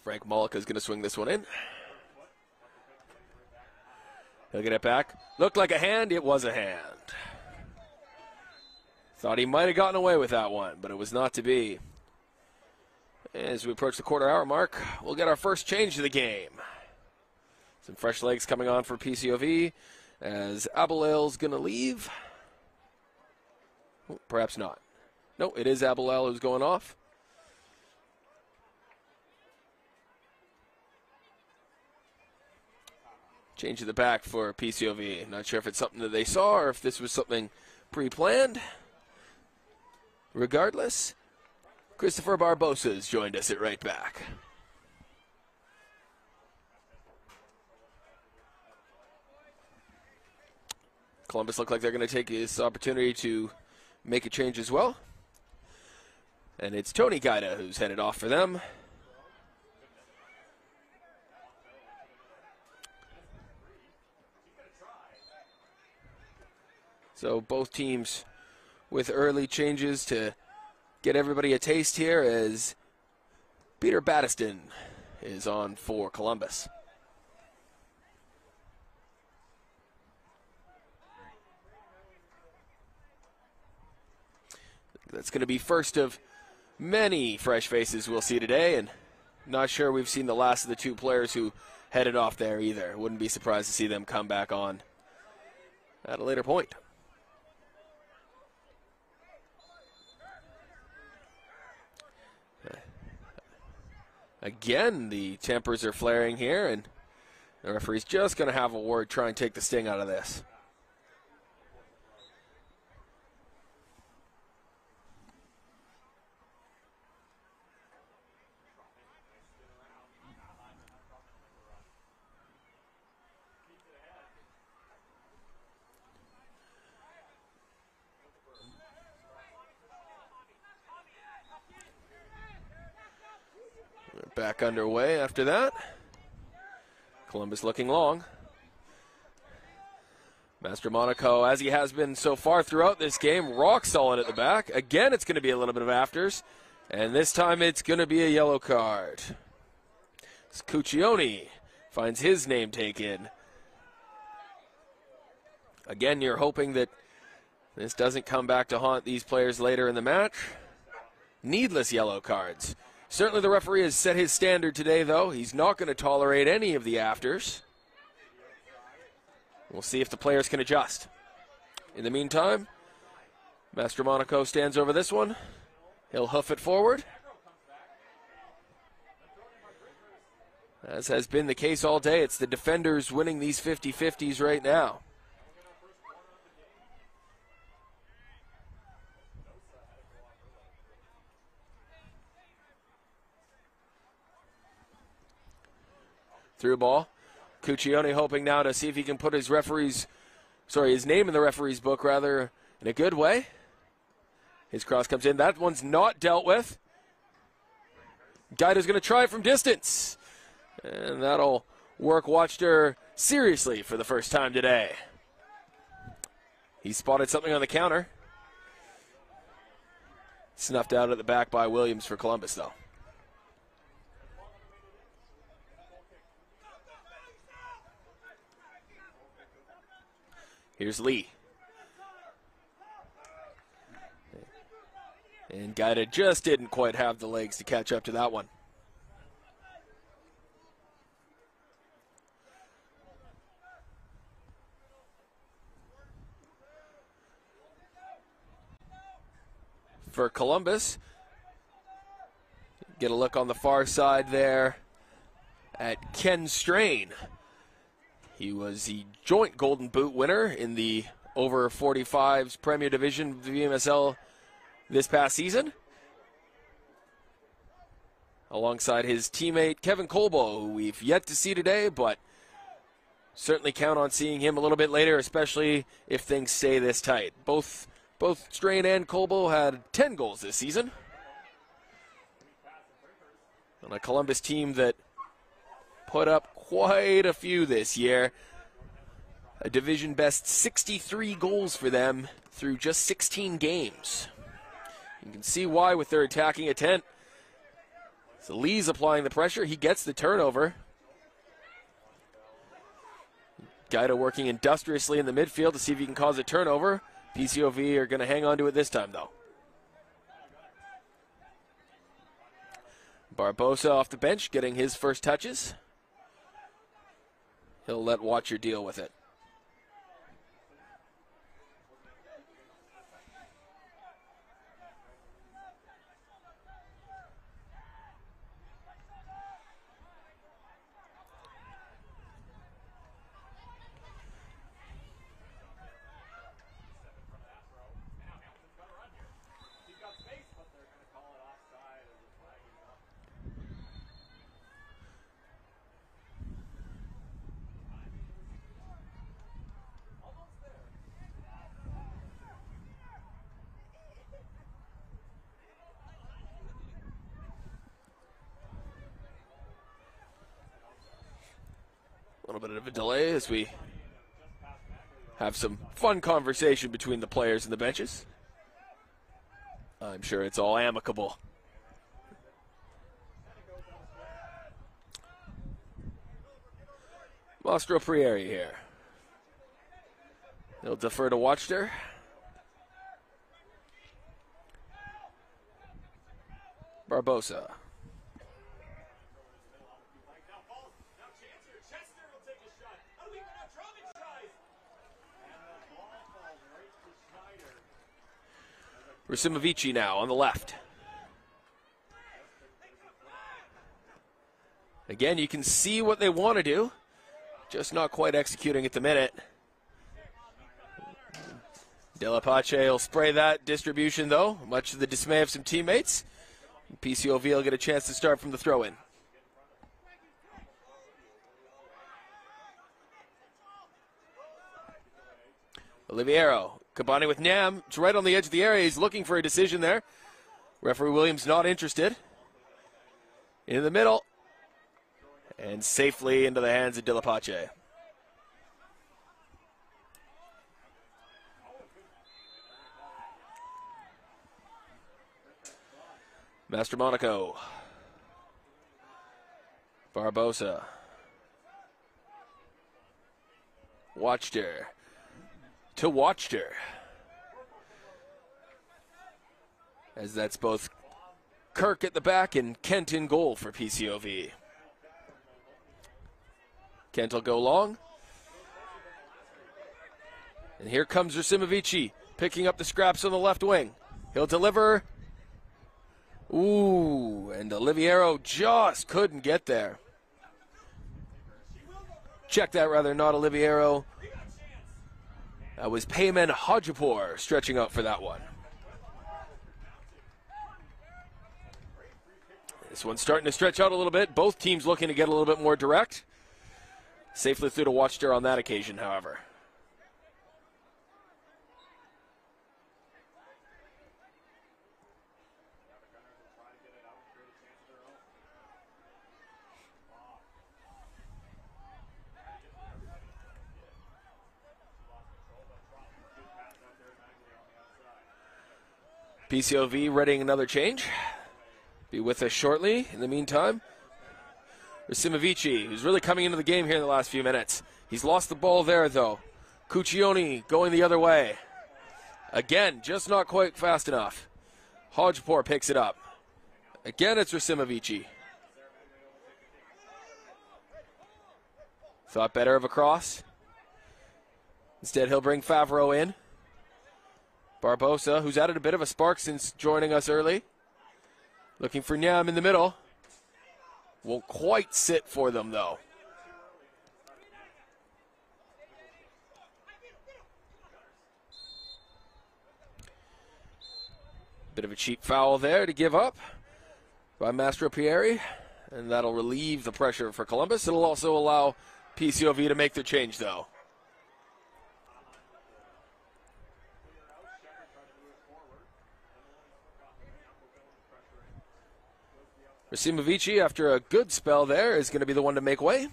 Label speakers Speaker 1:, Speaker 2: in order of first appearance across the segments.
Speaker 1: Frank Mollica is going to swing this one in. He'll get it back. Looked like a hand. It was a hand. Thought he might have gotten away with that one, but it was not to be. As we approach the quarter-hour mark, we'll get our first change to the game. Some fresh legs coming on for PCOV as Abelal's going to leave. Oh, perhaps not. No, it is Abelal who's going off. Change to the back for PCOV. Not sure if it's something that they saw or if this was something pre-planned. Regardless, Christopher Barbosa has joined us at right back. Columbus look like they're going to take this opportunity to make a change as well. And it's Tony Gaida who's headed off for them. So both teams with early changes to get everybody a taste here as Peter Battiston is on for Columbus. That's going to be first of many fresh faces we'll see today, and not sure we've seen the last of the two players who headed off there either. Wouldn't be surprised to see them come back on at a later point. Again, the tempers are flaring here, and the referee's just going to have a word, try and take the sting out of this. Back underway after that. Columbus looking long. Master Monaco, as he has been so far throughout this game, rock solid at the back. Again, it's going to be a little bit of afters, and this time it's going to be a yellow card. Cuccione finds his name taken. Again, you're hoping that this doesn't come back to haunt these players later in the match. Needless yellow cards. Certainly the referee has set his standard today, though. He's not going to tolerate any of the afters. We'll see if the players can adjust. In the meantime, Master Monaco stands over this one. He'll hoof it forward. As has been the case all day, it's the defenders winning these 50-50s right now. Through ball. Cuccione hoping now to see if he can put his name in the referee's book, rather, in a good way. His cross comes in. That one's not dealt with. Gaida's going to try from distance. And that'll work Watchter seriously for the first time today. He spotted something on the counter. Snuffed out at the back by Williams for Columbus, though. Here's Lee. And Gaida just didn't quite have the legs to catch up to that one. For Columbus, get a look on the far side there at Ken Strain. He was the joint Golden Boot winner in the Over-45's Premier Division of the VMSL this past season, alongside his teammate Kevin Colbo, who we've yet to see today, but certainly count on seeing him a little bit later, especially if things stay this tight. Both Strain and Colbo had 10 goals this season on a Columbus team that put up quite a few this year. A division best 63 goals for them through just 16 games. You can see why with their attacking intent. So Lee's applying the pressure. He gets the turnover. Guida working industriously in the midfield to see if he can cause a turnover. PCOV are going to hang on to it this time, though. Barbosa off the bench, getting his first touches. He'll let Watcher deal with it. A little bit of a delay as we have some fun conversation between the players and the benches. I'm sure it's all amicable. Mastro Prieri here. He'll defer to Watchter. Barbosa. Rusimovici now on the left. Again, you can see what they want to do, just not quite executing at the minute. Delapace will spray that distribution, though, much to the dismay of some teammates. PCOV will get a chance to start from the throw-in. Oliviero combining with Nam. It's right on the edge of the area. He's looking for a decision there. Referee Williams not interested. In the middle. And safely into the hands of Delapace. Master Monaco. Barbosa. Watchter. To Watchter. As that's both Kirk at the back and Kent in goal for PCOV. Kent will go long. And here comes Rusimovici picking up the scraps on the left wing. He'll deliver. Ooh, and Oliviero just couldn't get there. Check that rather, not Oliviero. That was Payman Hajipur stretching out for that one. This one's starting to stretch out a little bit. Both teams looking to get a little bit more direct. Safely through to Watchter on that occasion, however. PCOV readying another change. Be with us shortly. In the meantime, Rusimovici, who's really coming into the game here in the last few minutes. He's lost the ball there, though. Cuccioni going the other way. Again, just not quite fast enough. Hajipur picks it up. Again, it's Rusimovici. Thought better of a cross. Instead, he'll bring Favreau in. Barbosa, who's added a bit of a spark since joining us early. Looking for Nyam in the middle. Won't quite sit for them, though. Bit of a cheap foul there to give up by Mastro Pieri, and that'll relieve the pressure for Columbus. It'll also allow PCOV to make their change, though. Rusimovici, after a good spell there, is going to be the one to make way.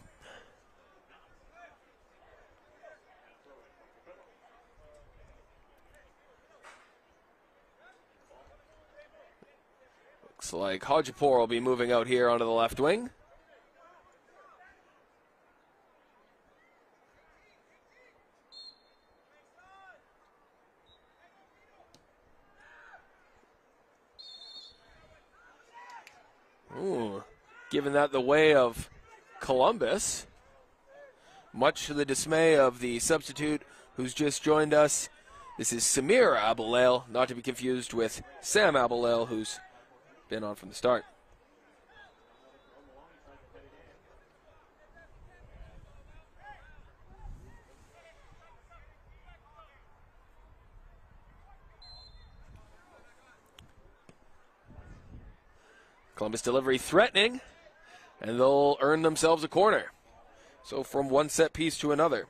Speaker 1: Looks like Hajipur will be moving out here onto the left wing. Ooh, given that the way of Columbus, much to the dismay of the substitute who's just joined us. This is Samir Abulail, not to be confused with Sam Abulail, who's been on from the start. Columbus delivery threatening, and they'll earn themselves a corner. So from one set piece to another.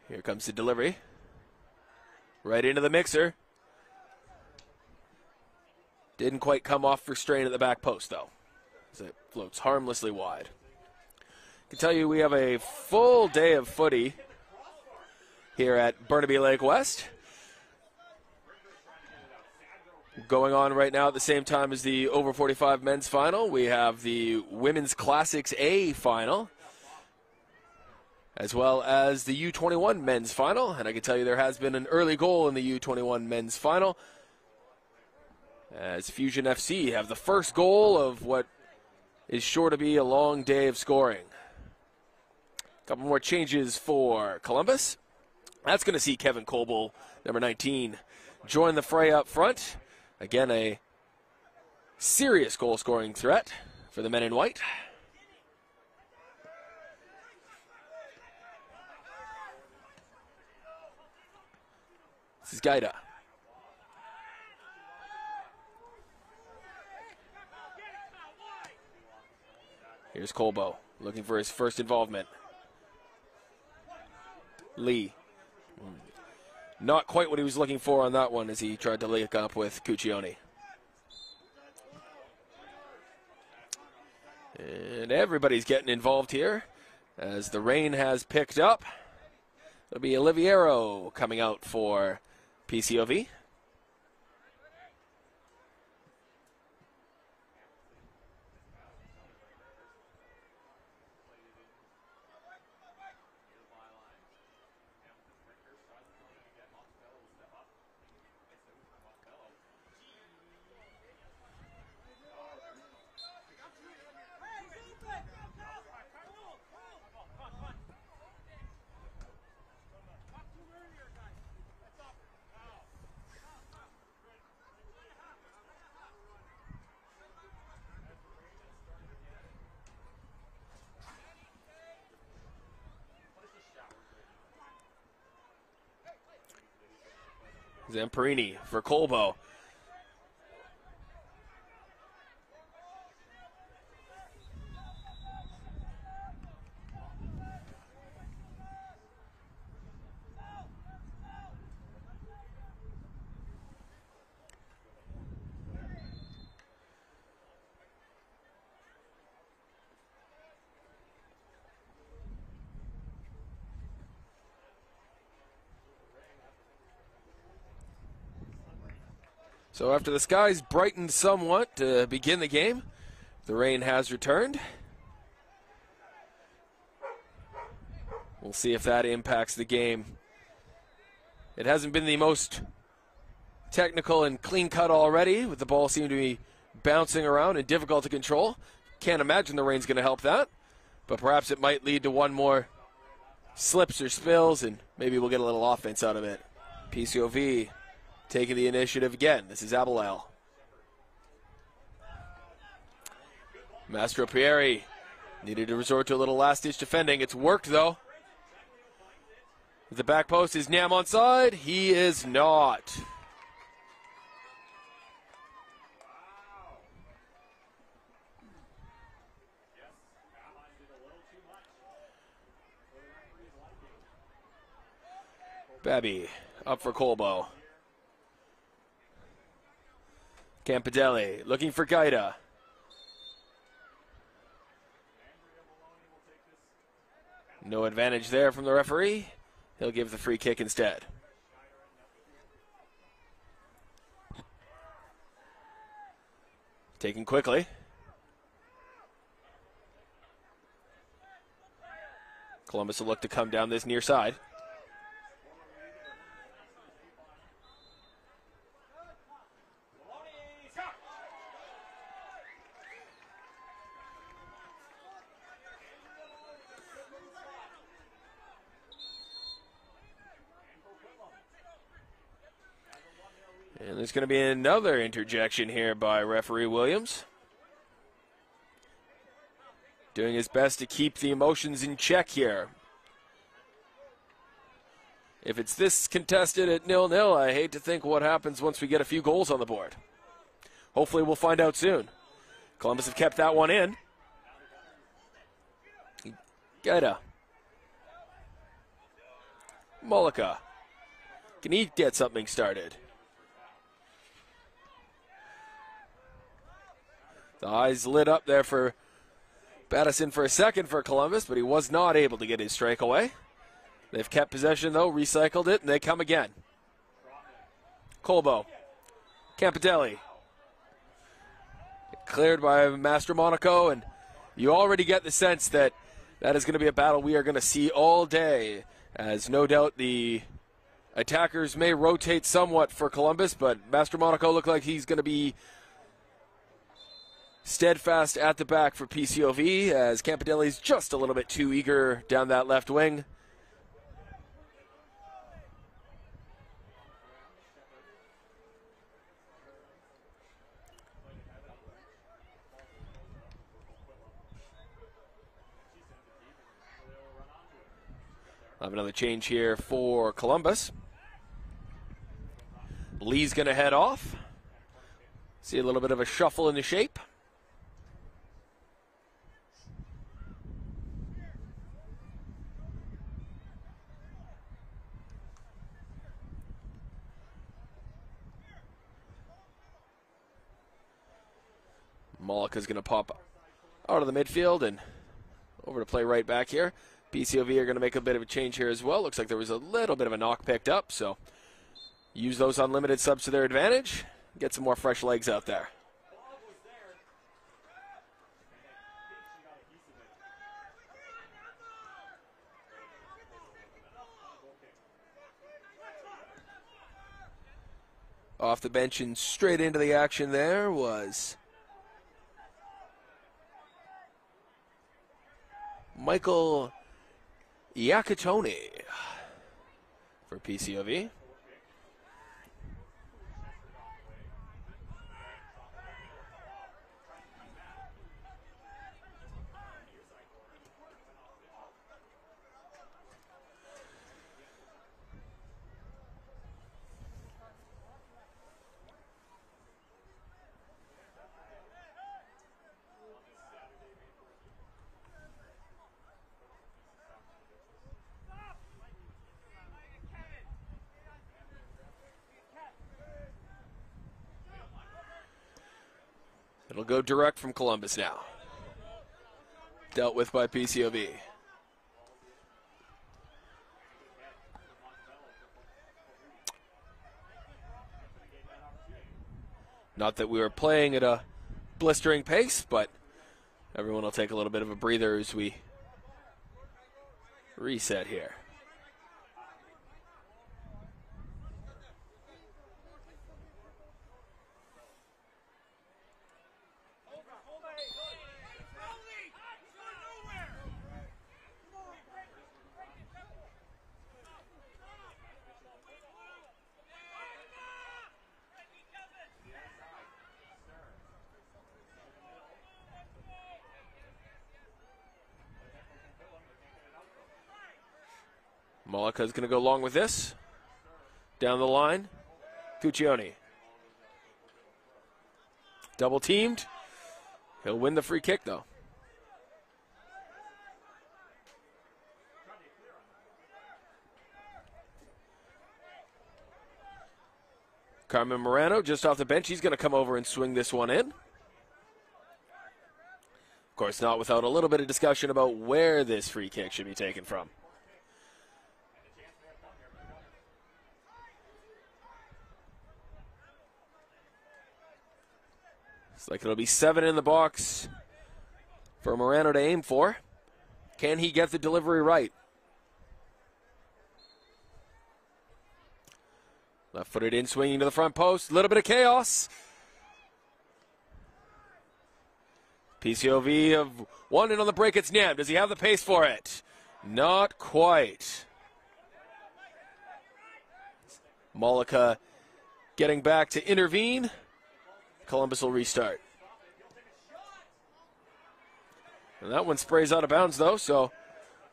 Speaker 1: Here comes the delivery. Right into the mixer. Didn't quite come off for strain at the back post, though, as it floats harmlessly wide. I can tell you we have a full day of footy here at Burnaby Lake West. Going on right now at the same time as the Over-45 men's final. We have the Women's Classics A final, as well as the U21 men's final. And I can tell you there has been an early goal in the U21 men's final, as Fusion FC have the first goal of what is sure to be a long day of scoring. A couple more changes for Columbus. That's going to see Kevin Coble, number 19, join the fray up front. Again, a serious goal-scoring threat for the men in white. This is Gaida. Here's Colbo, looking for his first involvement. Lee. Not quite what he was looking for on that one as he tried to link up with Cuccione. And everybody's getting involved here as the rain has picked up. It'll be Oliviero coming out for PCOV. Zamperini for Colbo. So after the skies brightened somewhat to begin the game, the rain has returned. We'll see if that impacts the game. It hasn't been the most technical and clean cut already, with the ball seeming to be bouncing around and difficult to control. Can't imagine the rain's going to help that, but perhaps it might lead to one more slips or spills, and maybe we'll get a little offense out of it. PCOV taking the initiative again. This is Abelal. Mastro Pieri needed to resort to a little last-ditch defending. It's worked, though. The back post is Nam onside. He is not. Babby up for Colbo. Campidelli looking for Gaida. No advantage there from the referee. He'll give the free kick instead. Taken quickly. Columbus will look to come down this near side. And there's going to be another interjection here by referee Williams. Doing his best to keep the emotions in check here. If it's this contested at 0-0, I hate to think what happens once we get a few goals on the board. Hopefully we'll find out soon. Columbus have kept that one in. Gaida. Mollica. Can he get something started? The eyes lit up there for Battison for a second for Columbus, but he was not able to get his strike away. They've kept possession, though, recycled it, and they come again. Colbo. Campidelli. Cleared by Master Monaco, and you already get the sense that that is going to be a battle we are going to see all day, as no doubt the attackers may rotate somewhat for Columbus, but Master Monaco looked like he's going to be steadfast at the back for PCOV, as Campidelli's just a little bit too eager down that left wing. I'll have another change here for Columbus. Lee's going to head off. See a little bit of a shuffle in the shape. Mollica's going to pop out of the midfield and over to play right back here. PCOV are going to make a bit of a change here as well. Looks like there was a little bit of a knock picked up, so use those unlimited subs to their advantage. Get some more fresh legs out there. Off the bench and straight into the action there was Michael Iacatoni for PCOV. It'll go direct from Columbus now. Dealt with by PCOV. Not that we were playing at a blistering pace, but everyone will take a little bit of a breather as we reset here. Mollica's going to go along with this. Down the line, Cuccione. Double teamed. He'll win the free kick, though. Carmen Morano just off the bench. He's going to come over and swing this one in. Of course, not without a little bit of discussion about where this free kick should be taken from. Looks like it'll be 7 in the box for Morano to aim for. Can he get the delivery right? Left-footed in, swinging to the front post. A little bit of chaos. PCOV have won it on the break. It's Nyam. Does he have the pace for it? Not quite. Malika getting back to intervene. Columbus will restart. And that one sprays out of bounds, though, so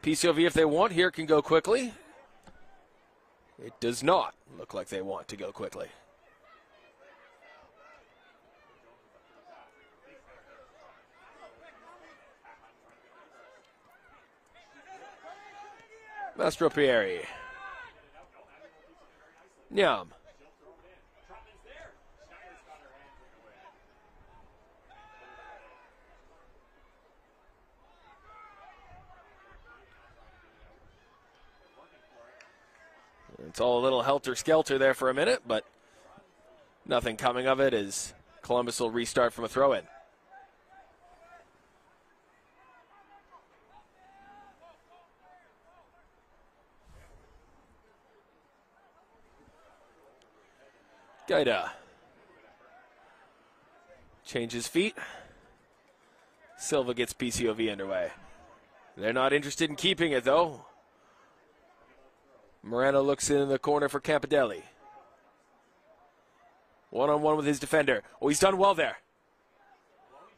Speaker 1: PCOV, if they want here, can go quickly. It does not look like they want to go quickly. Mastropieri. Nyam. It's all a little helter-skelter there for a minute, but nothing coming of it as Columbus will restart from a throw-in. Gaida changes feet. Silva gets PCOV underway. They're not interested in keeping it, though. Morano looks in the corner for Campidelli. One-on-one with his defender. Oh, he's done well there.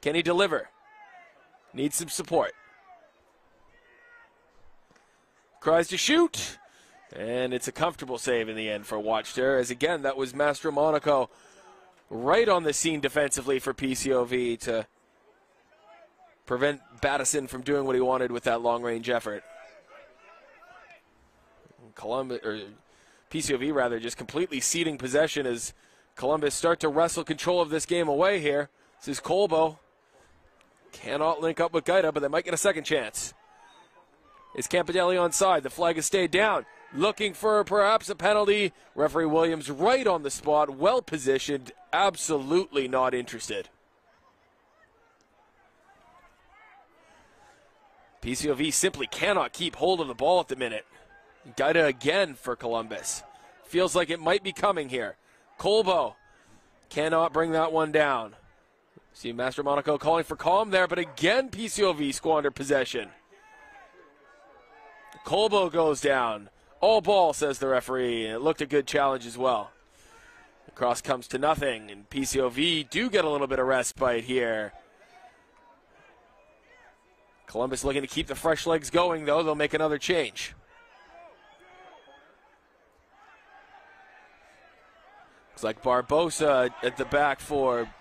Speaker 1: Can he deliver? Needs some support. Tries to shoot. And it's a comfortable save in the end for Watchter, as again, that was Mastro Monaco right on the scene defensively for PCOV to prevent Battison from doing what he wanted with that long-range effort. Columbus, or PCOV rather, just completely ceding possession as Columbus start to wrestle control of this game away here. This is Colbo. Cannot link up with Gaida, but they might get a second chance. Is Campidelli onside? The flag has stayed down. Looking for perhaps a penalty. Referee Williams right on the spot, well positioned, absolutely not interested. PCOV simply cannot keep hold of the ball at the minute. Gaida again for Columbus. Feels like it might be coming here. Colbo cannot bring that one down. See Master Monaco calling for calm there, but again PCOV squandered possession. Colbo goes down. All ball, says the referee, and it looked a good challenge as well. The cross comes to nothing, and PCOV do get a little bit of respite here. Columbus looking to keep the fresh legs going, though. They'll make another change. Looks like Barbosa at the back for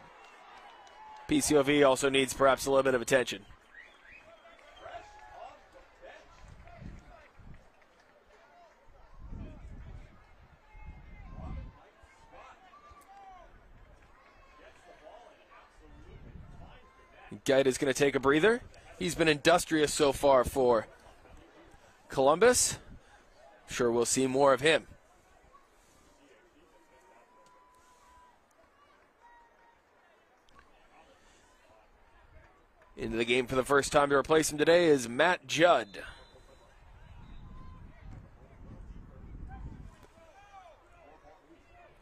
Speaker 1: PCOV also needs perhaps a little bit of attention. Gaida's going to take a breather. He's been industrious so far for Columbus. Sure, we'll see more of him. Into the game for the first time to replace him today is Matt Judd.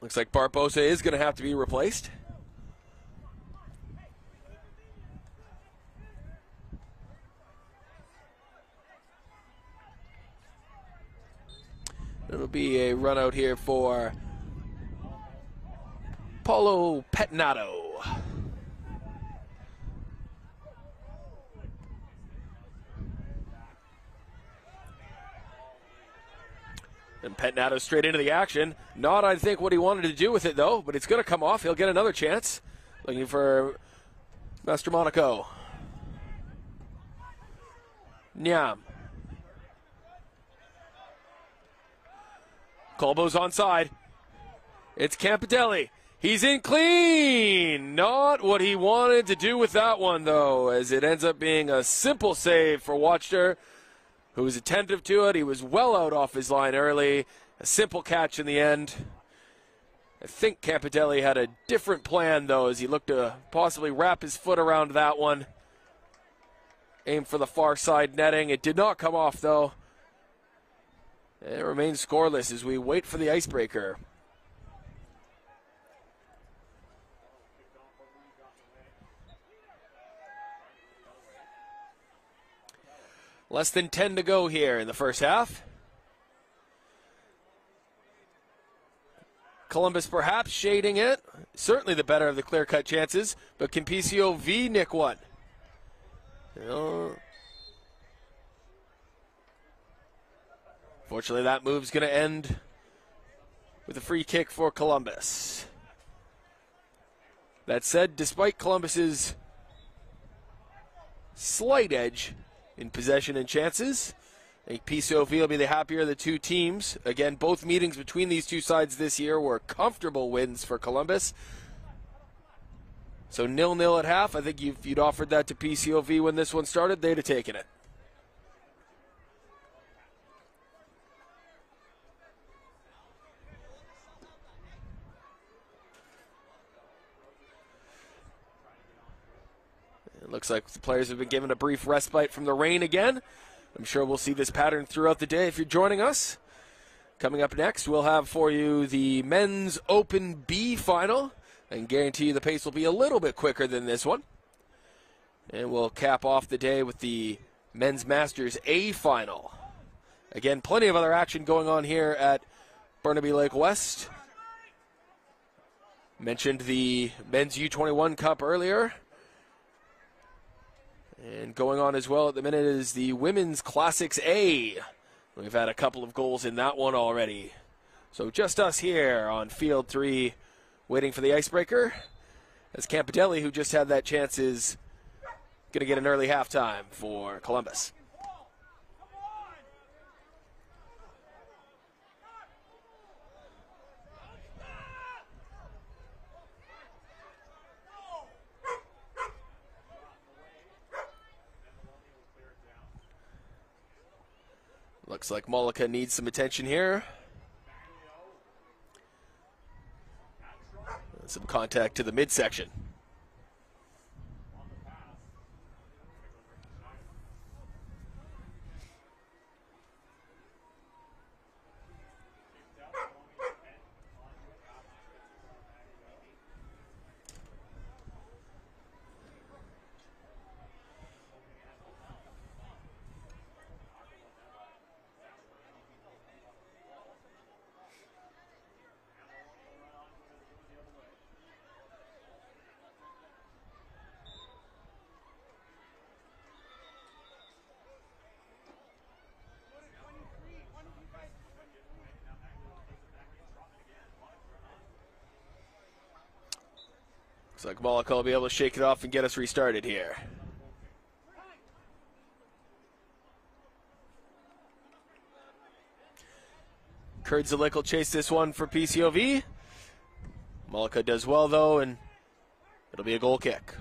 Speaker 1: Looks like Barbosa is going to have to be replaced. It'll be a run out here for Paulo Petnato. And Petnato straight into the action. Not, I think, what he wanted to do with it, though, but it's going to come off. He'll get another chance. Looking for Master Monaco. Nyam. Colbo's onside. It's Campidelli. He's in clean. Not what he wanted to do with that one, though, as it ends up being a simple save for Watcher, who was attentive to it. He was well out off his line early. A simple catch in the end. I think Campidelli had a different plan, though, as he looked to possibly wrap his foot around that one. Aim for the far side netting. It did not come off, though. And it remains scoreless as we wait for the icebreaker. Less than 10 to go here in the first half. Columbus perhaps shading it. Certainly the better of the clear-cut chances. But can PCOV nick one? Fortunately, that move's going to end with a free kick for Columbus. That said, despite Columbus's slight edge in possession and chances, I think PCOV will be the happier of the two teams. Again, both meetings between these two sides this year were comfortable wins for Columbus. So 0-0 at half. I think if you'd offered that to PCOV when this one started, they'd have taken it. It looks like the players have been given a brief respite from the rain again. I'm sure we'll see this pattern throughout the day if you're joining us. Coming up next, we'll have for you the Men's Open B final. I can guarantee you the pace will be a little bit quicker than this one. And we'll cap off the day with the Men's Masters A final. Again, plenty of other action going on here at Burnaby Lake West. Mentioned the Men's U21 Cup earlier. And going on as well at the minute is the Women's Classics A. We've had a couple of goals in that one already. So just us here on Field 3 waiting for the icebreaker. As Campidelli, who just had that chance, is going to get an early halftime for Columbus. Looks like Mollica needs some attention here. And some contact to the midsection. Looks like Mollica will be able to shake it off and get us restarted here. Kurdzalik will chase this one for PCOV. Mollica does well, though, and it'll be a goal kick.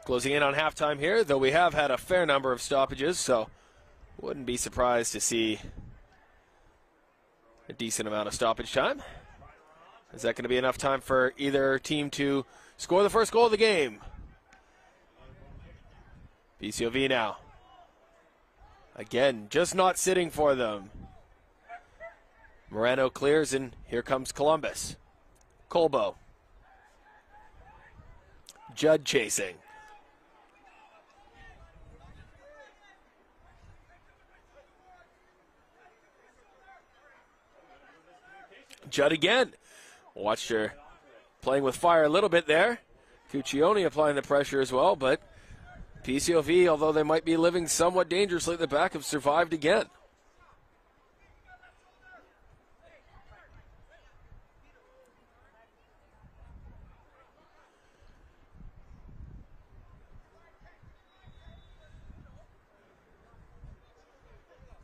Speaker 1: Closing in on halftime here, though we have had a fair number of stoppages, so wouldn't be surprised to see a decent amount of stoppage time. Is that going to be enough time for either team to score the first goal of the game? PCOV now. Again, just not sitting for them. Morano clears, and here comes Columbus. Colbo. Judd chasing. Judd again. Watched her playing with fire a little bit there. Cuccione applying the pressure as well, but PCOV, although they might be living somewhat dangerously at the back, have survived again.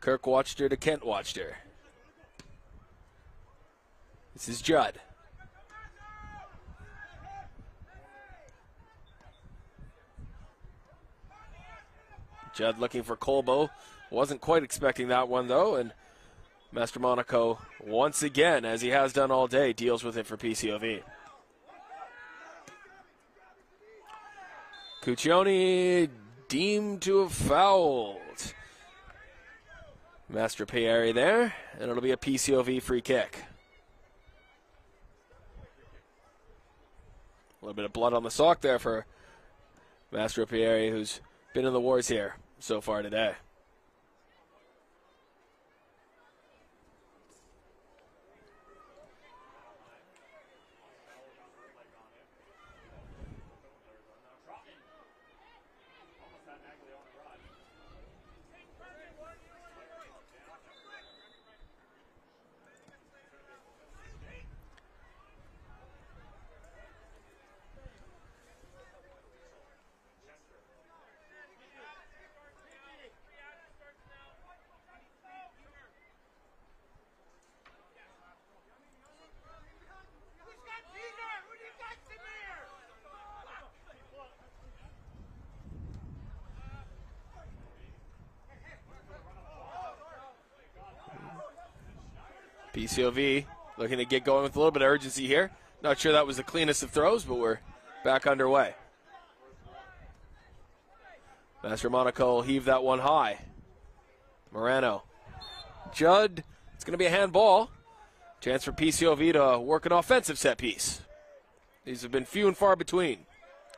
Speaker 1: Kirk watched her to Kent watched her. This is Judd. Judd looking for Colbo. Wasn't quite expecting that one, though, and Master Monaco, once again, as he has done all day, deals with it for PCOV. Cuccione deemed to have fouled Master Pieri there, and it'll be a PCOV free kick. A little bit of blood on the sock there for Master Pieri, who's been in the wars here so far today. PCOV looking to get going with a little bit of urgency here. Not sure that was the cleanest of throws, but we're back underway. Master Monaco will heave that one high. Morano. Judd, it's going to be a handball. Chance for PCOV to work an offensive set piece. These have been few and far between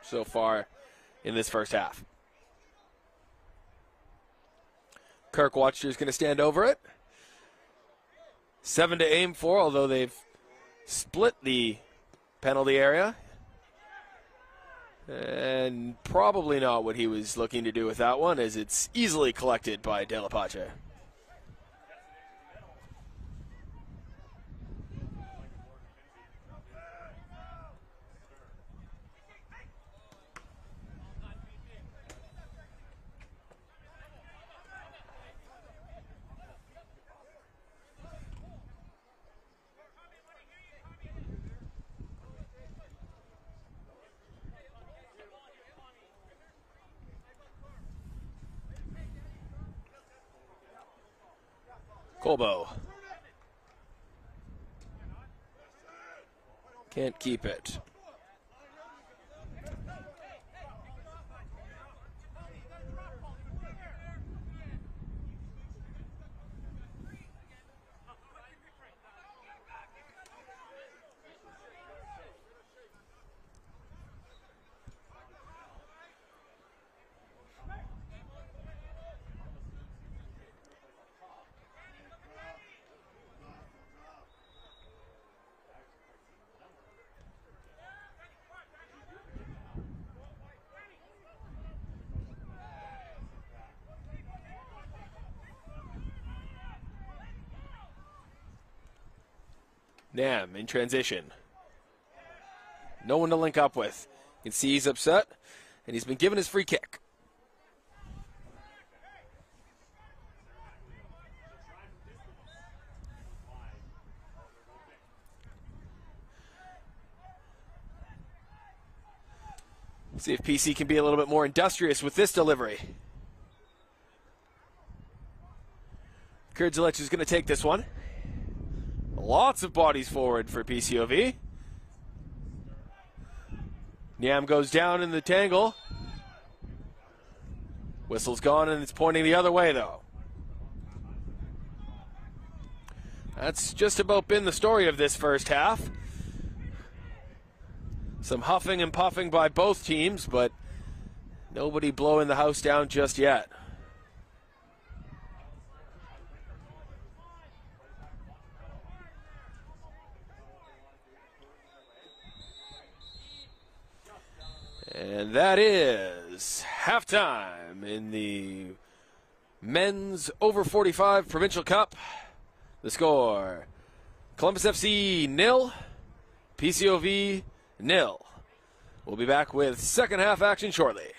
Speaker 1: so far in this first half. Kirk Watcher is going to stand over it. 7 to aim for, although they've split the penalty area. And probably not what he was looking to do with that one, as it's easily collected by De La Pace. Colbo. Can't keep it. Nam in transition. No one to link up with. You can see he's upset, and he's been given his free kick. See if PC can be a little bit more industrious with this delivery. Kurdzielec is going to take this one. Lots of bodies forward for PCOV. Niam goes down in the tangle. Whistle's gone, and it's pointing the other way, though. That's just about been the story of this first half. Some huffing and puffing by both teams, but nobody blowing the house down just yet. And that is halftime in the men's Over-45 Provincial Cup. The score, Columbus FC 0, PCOV 0. We'll be back with second half action shortly.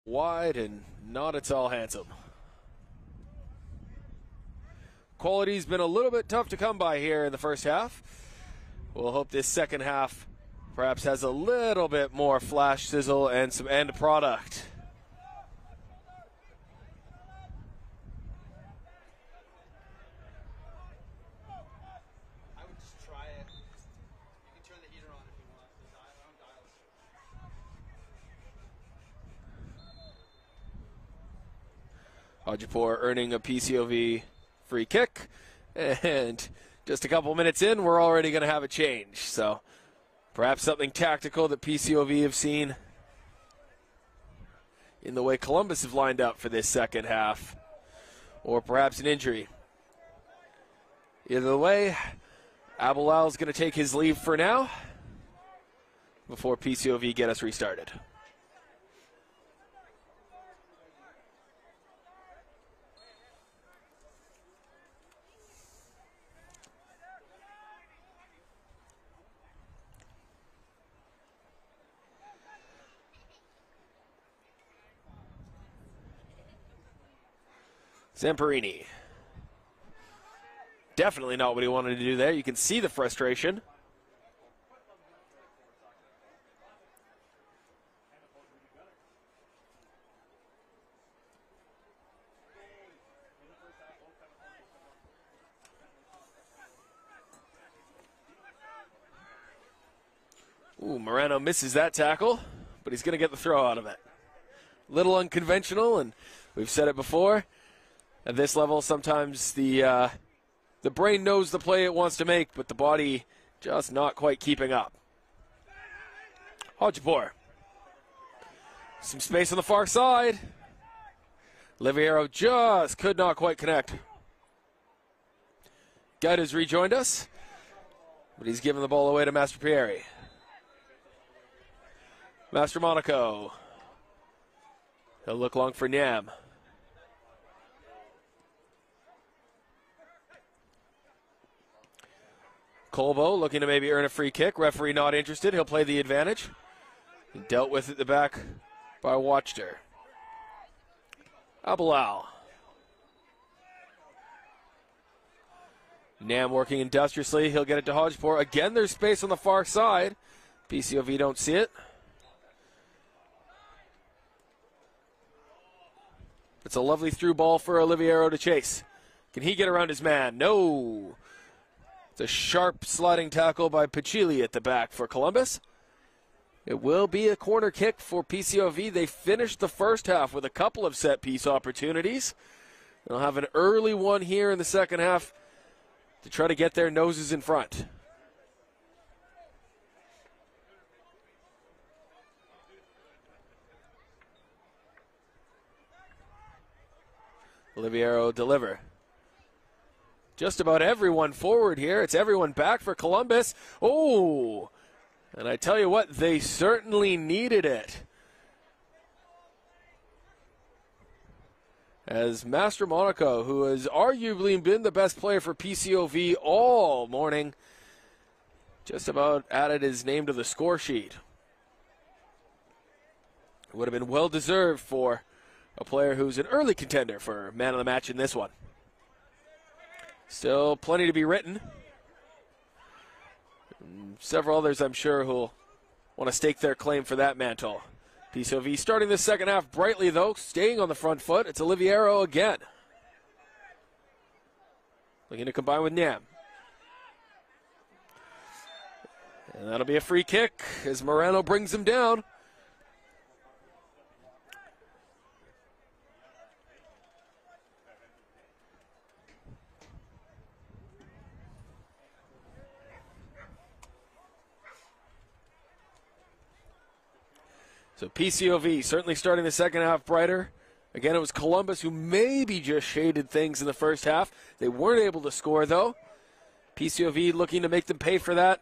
Speaker 1: wide and not at all handsome. Quality's been a little bit tough to come by here in the first half. We'll hope this second half perhaps has a little bit more flash, sizzle, and some end product.
Speaker 2: I would just try it. You can turn the heater on if you want. The dials.
Speaker 1: Hajipur earning a PCOV free kick, and just a couple minutes in, we're already going to have a change. So perhaps something tactical that PCOV have seen in the way Columbus have lined up for this second half, or perhaps an injury. Either way, Abilal's going to take his leave for now before PCOV get us restarted. Zamperini. Definitely not what he wanted to do there. You can see the frustration. Ooh, Moreno misses that tackle, but he's going to get the throw out of it. Little unconventional, and we've said it before. At this level, sometimes the brain knows the play it wants to make, but the body just not quite keeping up. Hajipur. Some space on the far side. Liviero just could not quite connect. Guide has rejoined us, but he's given the ball away to Master Pieri. Master Monaco. He'll look long for Nyam. Colbo looking to maybe earn a free kick. Referee not interested. He'll play the advantage. He dealt with at the back by Watchter. Abilal. Nam working industriously. He'll get it to Hajipur. Again, there's space on the far side. PCOV don't see it. It's a lovely through ball for Oliviero to chase. Can he get around his man? No. It's a sharp sliding tackle by Pachili at the back for Columbus. It will be a corner kick for PCOV. They finished the first half with a couple of set-piece opportunities. They'll have an early one here in the second half to try to get their noses in front. Oliviero deliver. Just about everyone forward here. It's everyone back for Columbus. Oh, and I tell you what, they certainly needed it. As Master Monaco, who has arguably been the best player for PCOV all morning, just about added his name to the score sheet. It would have been well-deserved for a player who's an early contender for man of the match in this one. Still plenty to be written. Several others, I'm sure, who'll want to stake their claim for that mantle. PCOV starting the second half brightly, though, staying on the front foot. It's Oliviero again. Looking to combine with Nyam. And that'll be a free kick as Moreno brings him down. So PCOV certainly starting the second half brighter. Again, it was Columbus who maybe just shaded things in the first half. They weren't able to score, though. PCOV looking to make them pay for that.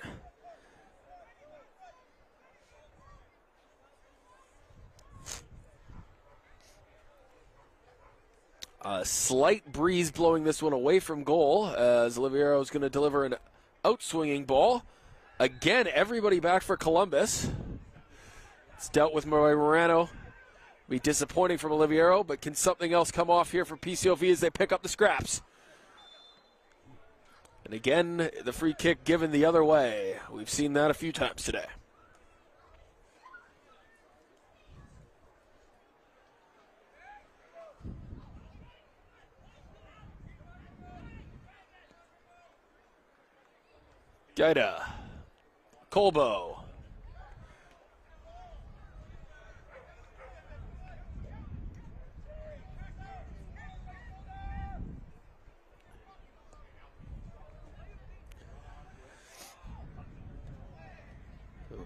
Speaker 1: A slight breeze blowing this one away from goal as Oliviero is going to deliver an outswinging ball. Again, everybody back for Columbus. It's dealt with by Moreno. Be disappointing from Oliviero, but can something else come off here for PCOV as they pick up the scraps? And again, the free kick given the other way. We've seen that a few times today. Gaida. Colbo.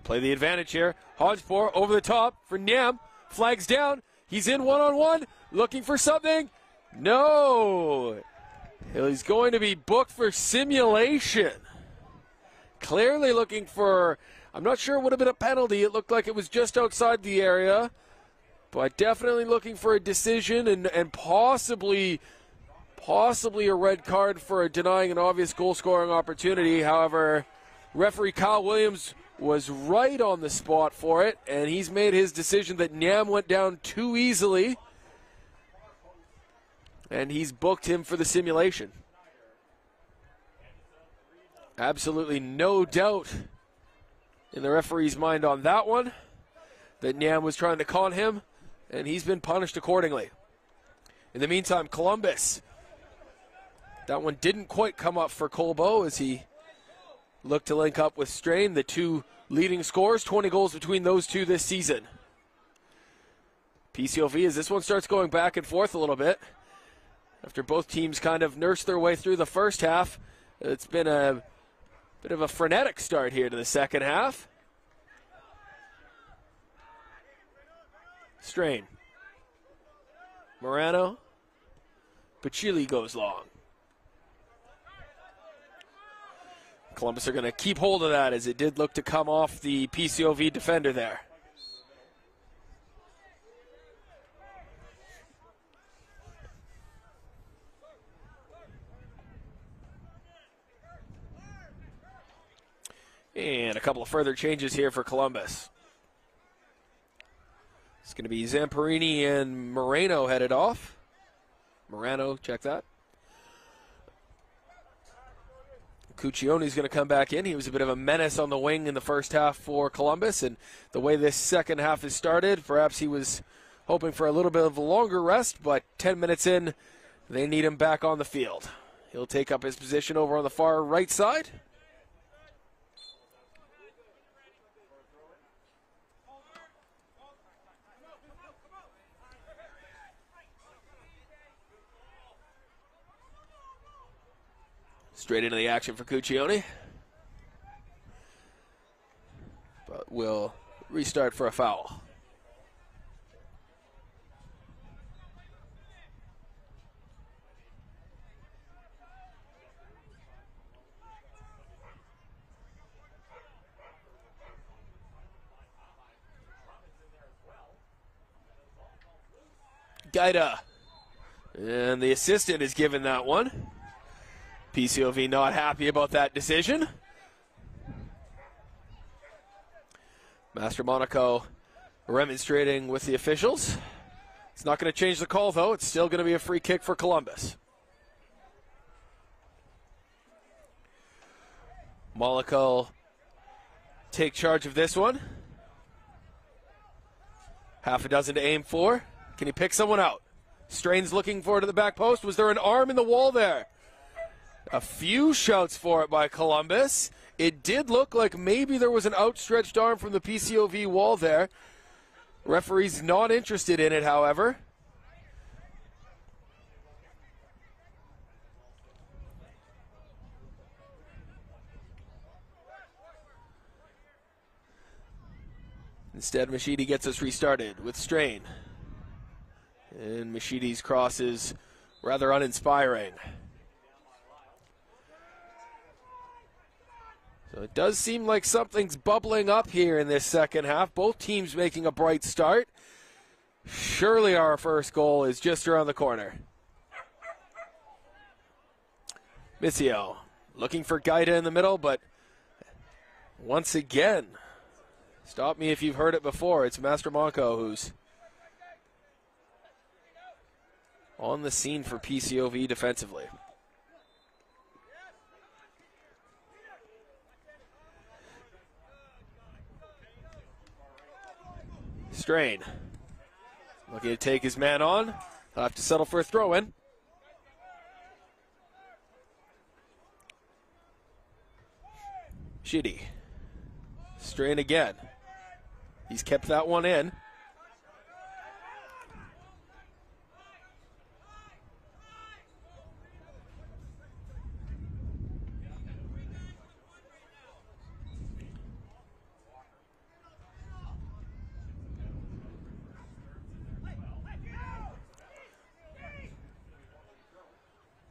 Speaker 1: Play the advantage here. Hodgepore over the top for Nyam. Flags down. He's in one-on-one. Looking for something. No. He's going to be booked for simulation. Clearly looking for, I'm not sure it would have been a penalty. It looked like it was just outside the area. But definitely looking for a decision and possibly a red card for denying an obvious goal-scoring opportunity. However, referee Kyle Williams was right on the spot for it, and he's made his decision that Nyam went down too easily, and he's booked him for the simulation. Absolutely no doubt in the referee's mind on that one, that Nyam was trying to con him, and he's been punished accordingly. In the meantime, Columbus, that one didn't quite come up for Colbo as he looked to link up with Strain, the two leading scorers, 20 goals between those two this season. PCOV, as this one starts going back and forth a little bit, after both teams kind of nursed their way through the first half, it's been a bit of a frenetic start here to the second half. Strain. Morano. Pachili goes long. Columbus are going to keep hold of that as it did look to come off the PCOV defender there. And a couple of further changes here for Columbus. It's going to be Zamparini and Moreno headed off. Morano, check that. Cuccioni's going to come back in. He was a bit of a menace on the wing in the first half for Columbus, and the way this second half has started, perhaps he was hoping for a little bit of a longer rest, but 10 minutes in, they need him back on the field. He'll take up his position over on the far right side. Straight into the action for Cuccioni. But we'll restart for a foul. Gaida. And the assistant is given that one. PCOV not happy about that decision. Master Monaco remonstrating with the officials. It's not going to change the call, though. It's still going to be a free kick for Columbus. Monaco take charge of this one. Half a dozen to aim for. Can he pick someone out? Strain's looking for it at the back post. Was there an arm in the wall there? A few shouts for it by Columbus. It did look like maybe there was an outstretched arm from the PCOV wall there. Referee's not interested in it, however. Instead, Machidi gets us restarted with Strain. And Machidi's cross is rather uninspiring. So it does seem like something's bubbling up here in this second half. Both teams making a bright start. Surely our first goal is just around the corner. Missio looking for Gaida in the middle, but once again, stop me if you've heard it before, it's Master Monaco who's on the scene for PCOV defensively. Strain. Looking to take his man on. He'll have to settle for a throw-in. Shitty. Strain again. He's kept that one in.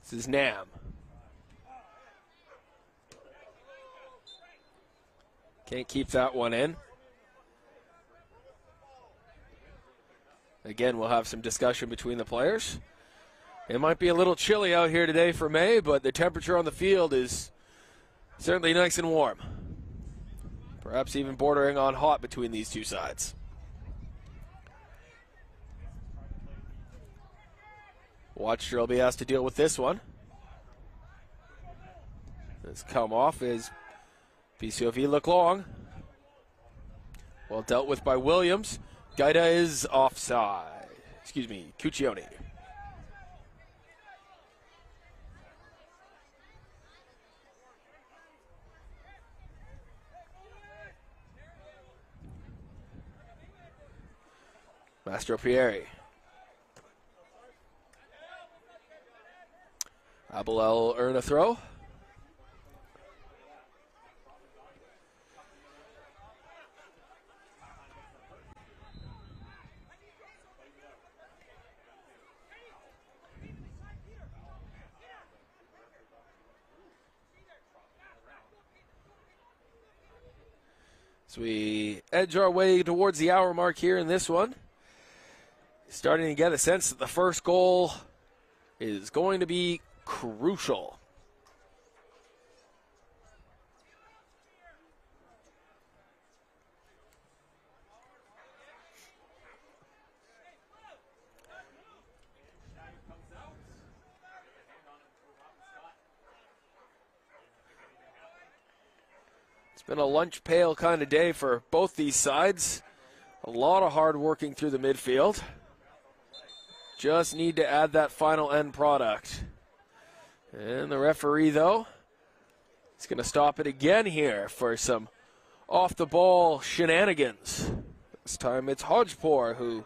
Speaker 1: This is Nam. Can't keep that one in. Again, we'll have some discussion between the players. It might be a little chilly out here today for May, but the temperature on the field is certainly nice and warm. Perhaps even bordering on hot between these two sides. Watcher will be asked to deal with this one. This come off as PCOV look long. Well dealt with by Williams. Gaida is offside. Excuse me, Cuccione. Mastro Pieri. Abelel earn a throw. So we edge our way towards the hour mark here in this one. Starting to get a sense that the first goal is going to be crucial. It's been a lunch pail kind of day for both these sides. A lot of hard working through the midfield. Just need to add that final end product. And the referee, though, is going to stop it again here for some off-the-ball shenanigans. This time it's Hodgepore who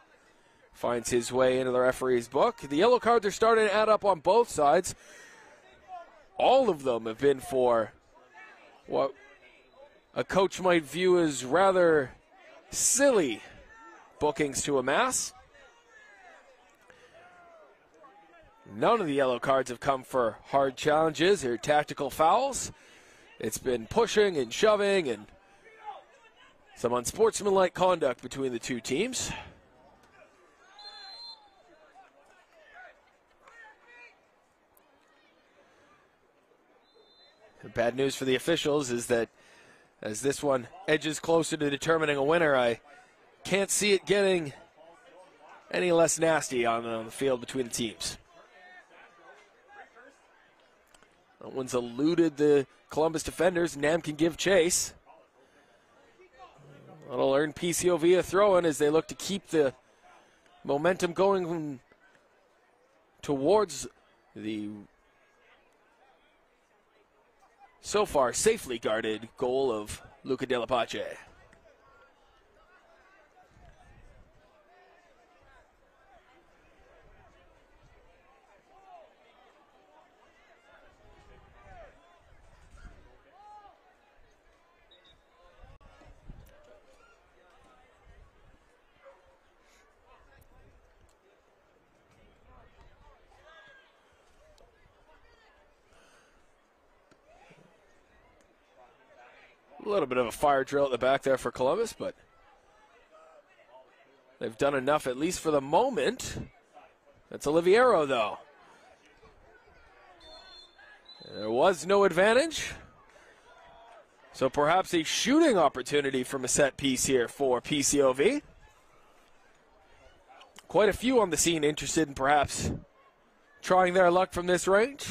Speaker 1: finds his way into the referee's book. The yellow cards are starting to add up on both sides. All of them have been for what a coach might view as rather silly bookings to amass. None of the yellow cards have come for hard challenges or tactical fouls. It's been pushing and shoving and some unsportsmanlike conduct between the two teams. The bad news for the officials is that as this one edges closer to determining a winner, I can't see it getting any less nasty on the field between the teams. That one's eluded the Columbus defenders. Nam can give chase. That'll earn PCOV a throw-in as they look to keep the momentum going towards the so far safely guarded goal of Luca Della Pace. A little bit of a fire drill at the back there for Columbus, but they've done enough, at least for the moment. That's Oliviero, though. There was no advantage. So perhaps a shooting opportunity from a set piece here for PCOV. Quite a few on the scene interested in perhaps trying their luck from this range.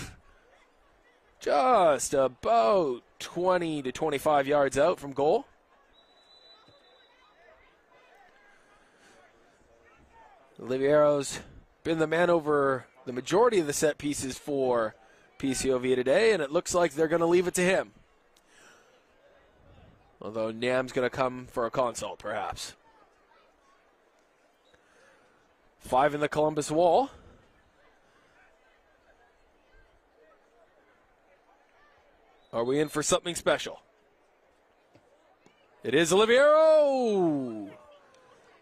Speaker 1: Just about 20 to 25 yards out from goal. Oliviero's been the man over the majority of the set pieces for PCOV today, and it looks like they're going to leave it to him. Although Nam's going to come for a consult, perhaps. 5 in the Columbus wall. Are we in for something special? It is Oliviero!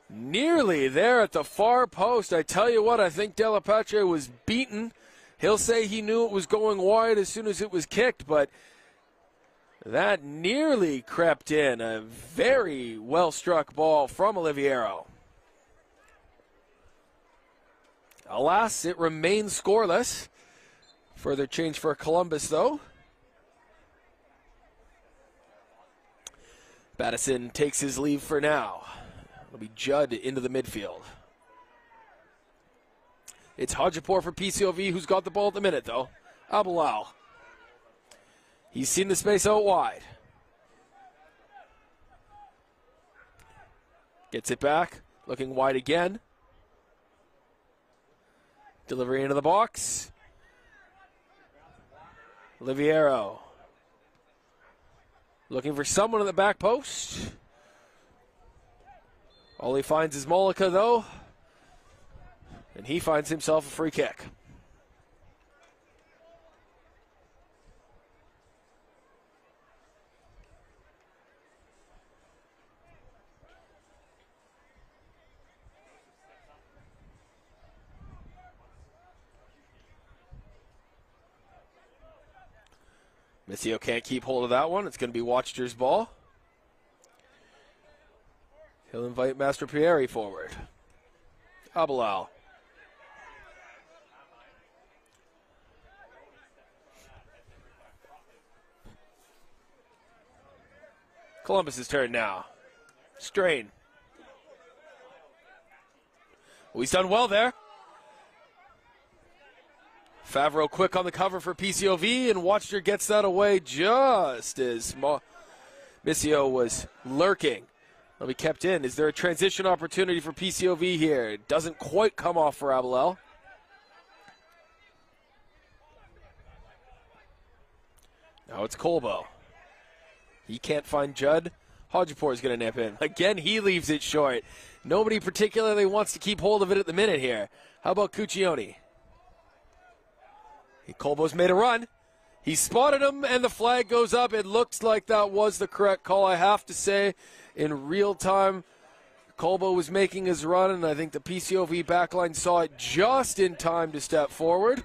Speaker 1: Nearly there at the far post. I tell you what, I think Della Pace was beaten. He'll say he knew it was going wide as soon as it was kicked, but that nearly crept in. A very well-struck ball from Oliviero. Alas, it remains scoreless. Further change for Columbus, though. Battison takes his leave for now. It'll be Judd into the midfield. It's Hajipur for PCOV who's got the ball at the minute, though. Abalal. He's seen the space out wide. Gets it back. Looking wide again. Delivery into the box. Oliviero. Looking for someone in the back post. All he finds is Mollica, though. And he finds himself a free kick. Missio can't keep hold of that one. It's going to be Watchter's ball. He'll invite Master Pieri forward. Abalal. Columbus's turn now. Strain. Well, he's done well there. Favreau quick on the cover for PCOV, and Watcher gets that away just as Missio was lurking. It'll be kept in. Is there a transition opportunity for PCOV here? It doesn't quite come off for Abalel. Now it's Colbo. He can't find Judd. Hajipur is going to nip in. Again, he leaves it short. Nobody particularly wants to keep hold of it at the minute here. How about Cuccione? Colbo's made a run. He spotted him, and the flag goes up. It looks like that was the correct call. I have to say, in real time, Colbo was making his run, and I think the PCOV backline saw it just in time to step forward.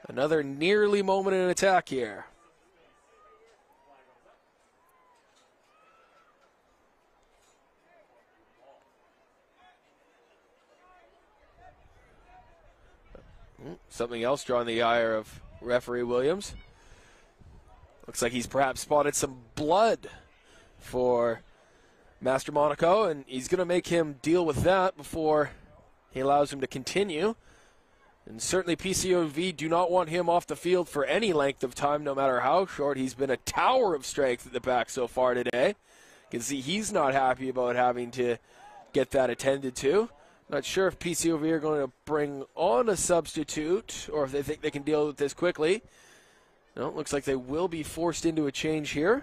Speaker 1: Another nearly moment in attack here. Something else drawing the ire of referee Williams. Looks like he's perhaps spotted some blood for Master Monaco, and he's going to make him deal with that before he allows him to continue. And certainly PCOV do not want him off the field for any length of time, no matter how short. He's been a tower of strength at the back so far today. You can see he's not happy about having to get that attended to. Not sure if PCOV are going to bring on a substitute or if they think they can deal with this quickly. No, it looks like they will be forced into a change here.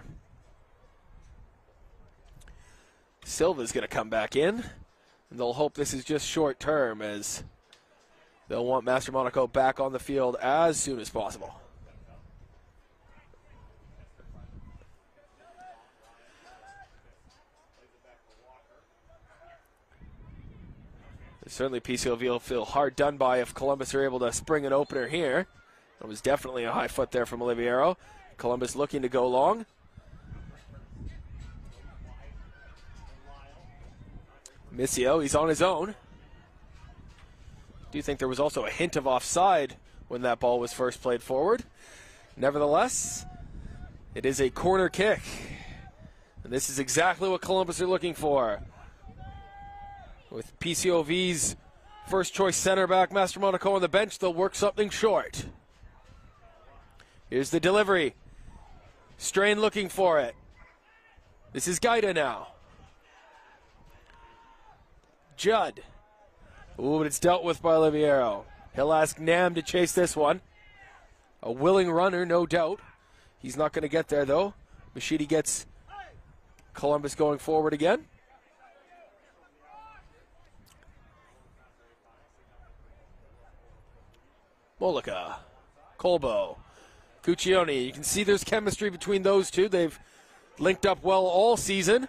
Speaker 1: Silva's going to come back in, and they'll hope this is just short term as they'll want Master Monaco back on the field as soon as possible. Certainly PCOV will feel hard done by if Columbus are able to spring an opener here. That was definitely a high foot there from Oliviero. Columbus looking to go long. Missio, he's on his own. Do you think there was also a hint of offside when that ball was first played forward? Nevertheless, it is a corner kick. And this is exactly what Columbus are looking for. With PCOV's First choice center back, Master Monaco on the bench. They'll work something short. Here's the delivery. Strain looking for it. This is Gaida now. Judd. Ooh, but it's dealt with by Oliviero. He'll ask Nam to chase this one. A willing runner, no doubt. He's not going to get there, though. Machidi gets Columbus going forward again. Mollica. Colbo. Cuccione. You can see there's chemistry between those two. They've linked up well all season.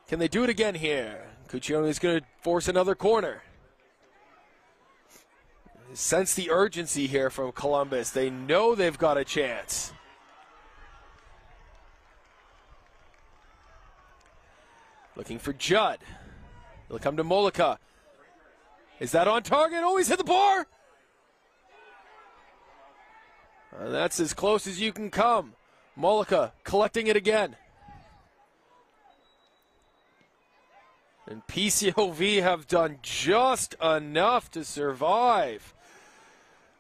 Speaker 1: Can they do it again here? Cuccione is going to force another corner. Sense the urgency here from Columbus. They know they've got a chance. Looking for Judd. He'll come to Mollica. Is that on target? Oh, he's hit the bar! And that's as close as you can come. Mollica collecting it again. And PCOV have done just enough to survive.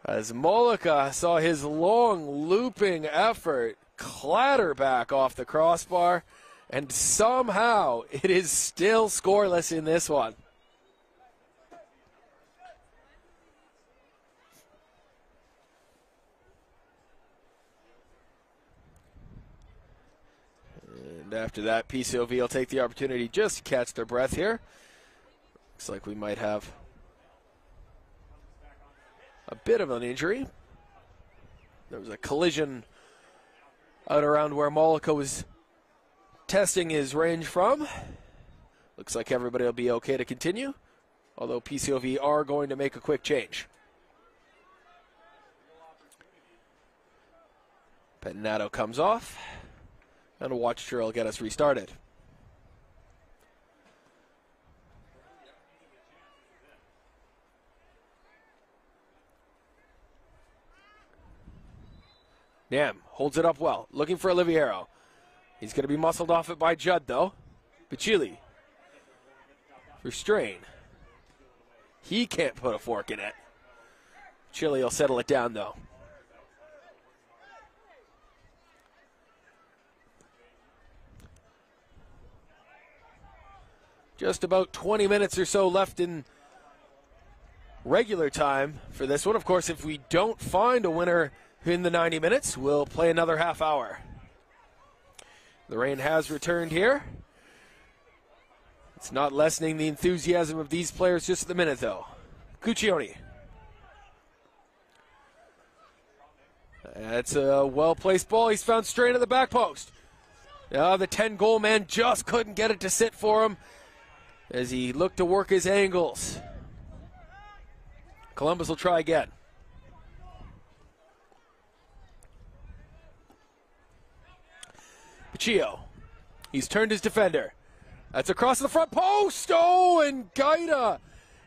Speaker 1: As Mollica saw his long looping effort clatter back off the crossbar, and somehow it is still scoreless in this one. And after that, PCOV will take the opportunity just to catch their breath here. Looks like we might have a bit of an injury. There was a collision out around where Mollica was testing his range from. Looks like everybody will be okay to continue, although PCOV are going to make a quick change. Pettinato comes off, and a watch drill will get us restarted. Nam holds it up well, looking for Oliviero. He's going to be muscled off it by Judd, though. Bacilli for Strain. He can't put a fork in it. Bacilli will settle it down, though. Just about 20 minutes or so left in regular time for this one. Of course, if we don't find a winner in the 90 minutes, we'll play another half hour. The rain has returned here. It's not lessening the enthusiasm of these players just at the minute, though. Cuccione. That's a well-placed ball. He's found Strain at the back post. The 10-goal man just couldn't get it to sit for him as he looked to work his angles. Columbus will try again. Paccio. He's turned his defender. That's across the front post. Oh, and Gaida.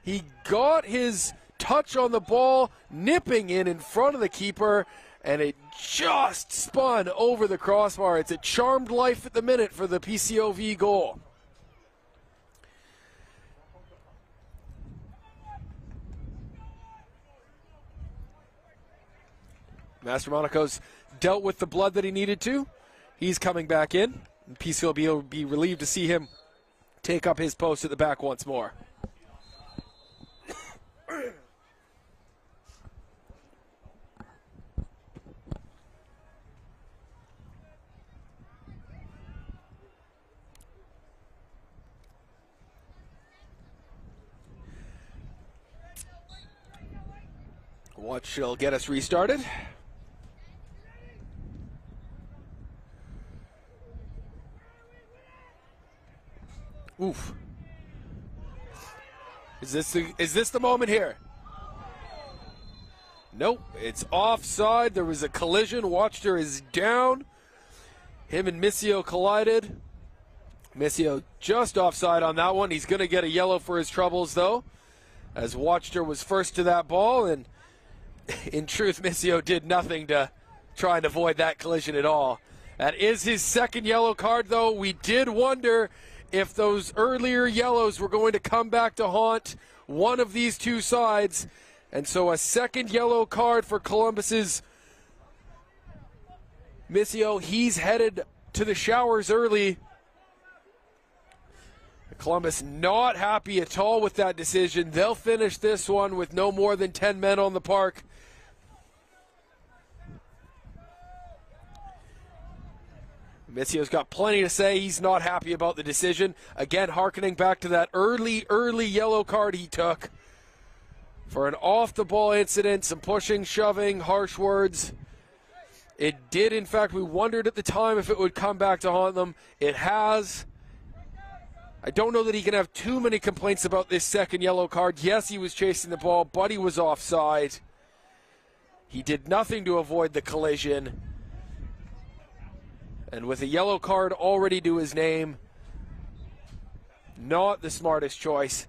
Speaker 1: He got his touch on the ball, nipping in front of the keeper, and it just spun over the crossbar. It's a charmed life at the minute for the PCOV goal. Master Monaco's dealt with the blood that he needed to. He's coming back in. And PCOV will be relieved to see him take up his post at the back once more. Watch shall get us restarted. Oof. Is this the moment here? Nope, it's offside. There was a collision. Watchter is down. Him and Missio collided. Missio just offside on that one. He's going to get a yellow for his troubles, though, as Watchter was first to that ball, and in truth, Missio did nothing to try and avoid that collision at all. That is his second yellow card, though. We did wonder if those earlier yellows were going to come back to haunt one of these two sides. And so a second yellow card for Columbus's Missio. He's headed to the showers early. Columbus not happy at all with that decision. They'll finish this one with no more than 10 men on the park. Missio's got plenty to say. He's not happy about the decision. Again, hearkening back to that early yellow card he took for an off-the-ball incident, some pushing, shoving, harsh words. It did, in fact, we wondered at the time if it would come back to haunt them. It has. I don't know that he can have too many complaints about this second yellow card. Yes, he was chasing the ball, but he was offside. He did nothing to avoid the collision. And with a yellow card already to his name, not the smartest choice.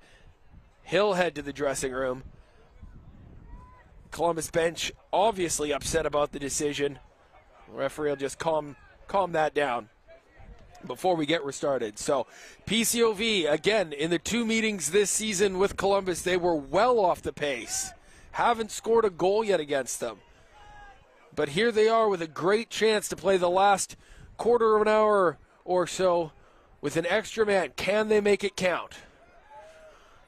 Speaker 1: He'll head to the dressing room. Columbus bench obviously upset about the decision. The referee will just calm that down before we get restarted. So PCOV, again, in the two meetings this season with Columbus, they were well off the pace. Haven't scored a goal yet against them. But here they are with a great chance to play the last quarter of an hour or so with an extra man. Can they make it count?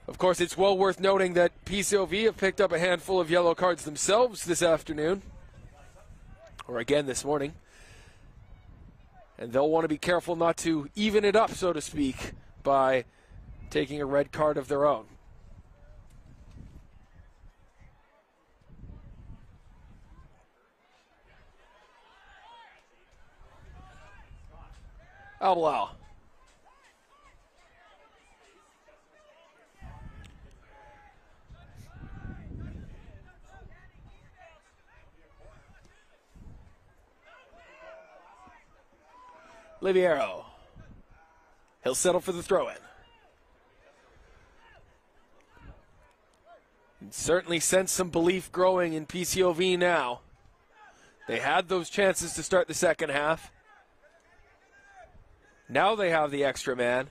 Speaker 1: Of course, it's well worth noting that PCOV have picked up a handful of yellow cards themselves this afternoon, or again this morning. And they'll want to be careful not to even it up, so to speak, by taking a red card of their own. Albalao. Liviero. He'll settle for the throw-in. And certainly sense some belief growing in PCOV now. They had those chances to start the second half. Now they have the extra man.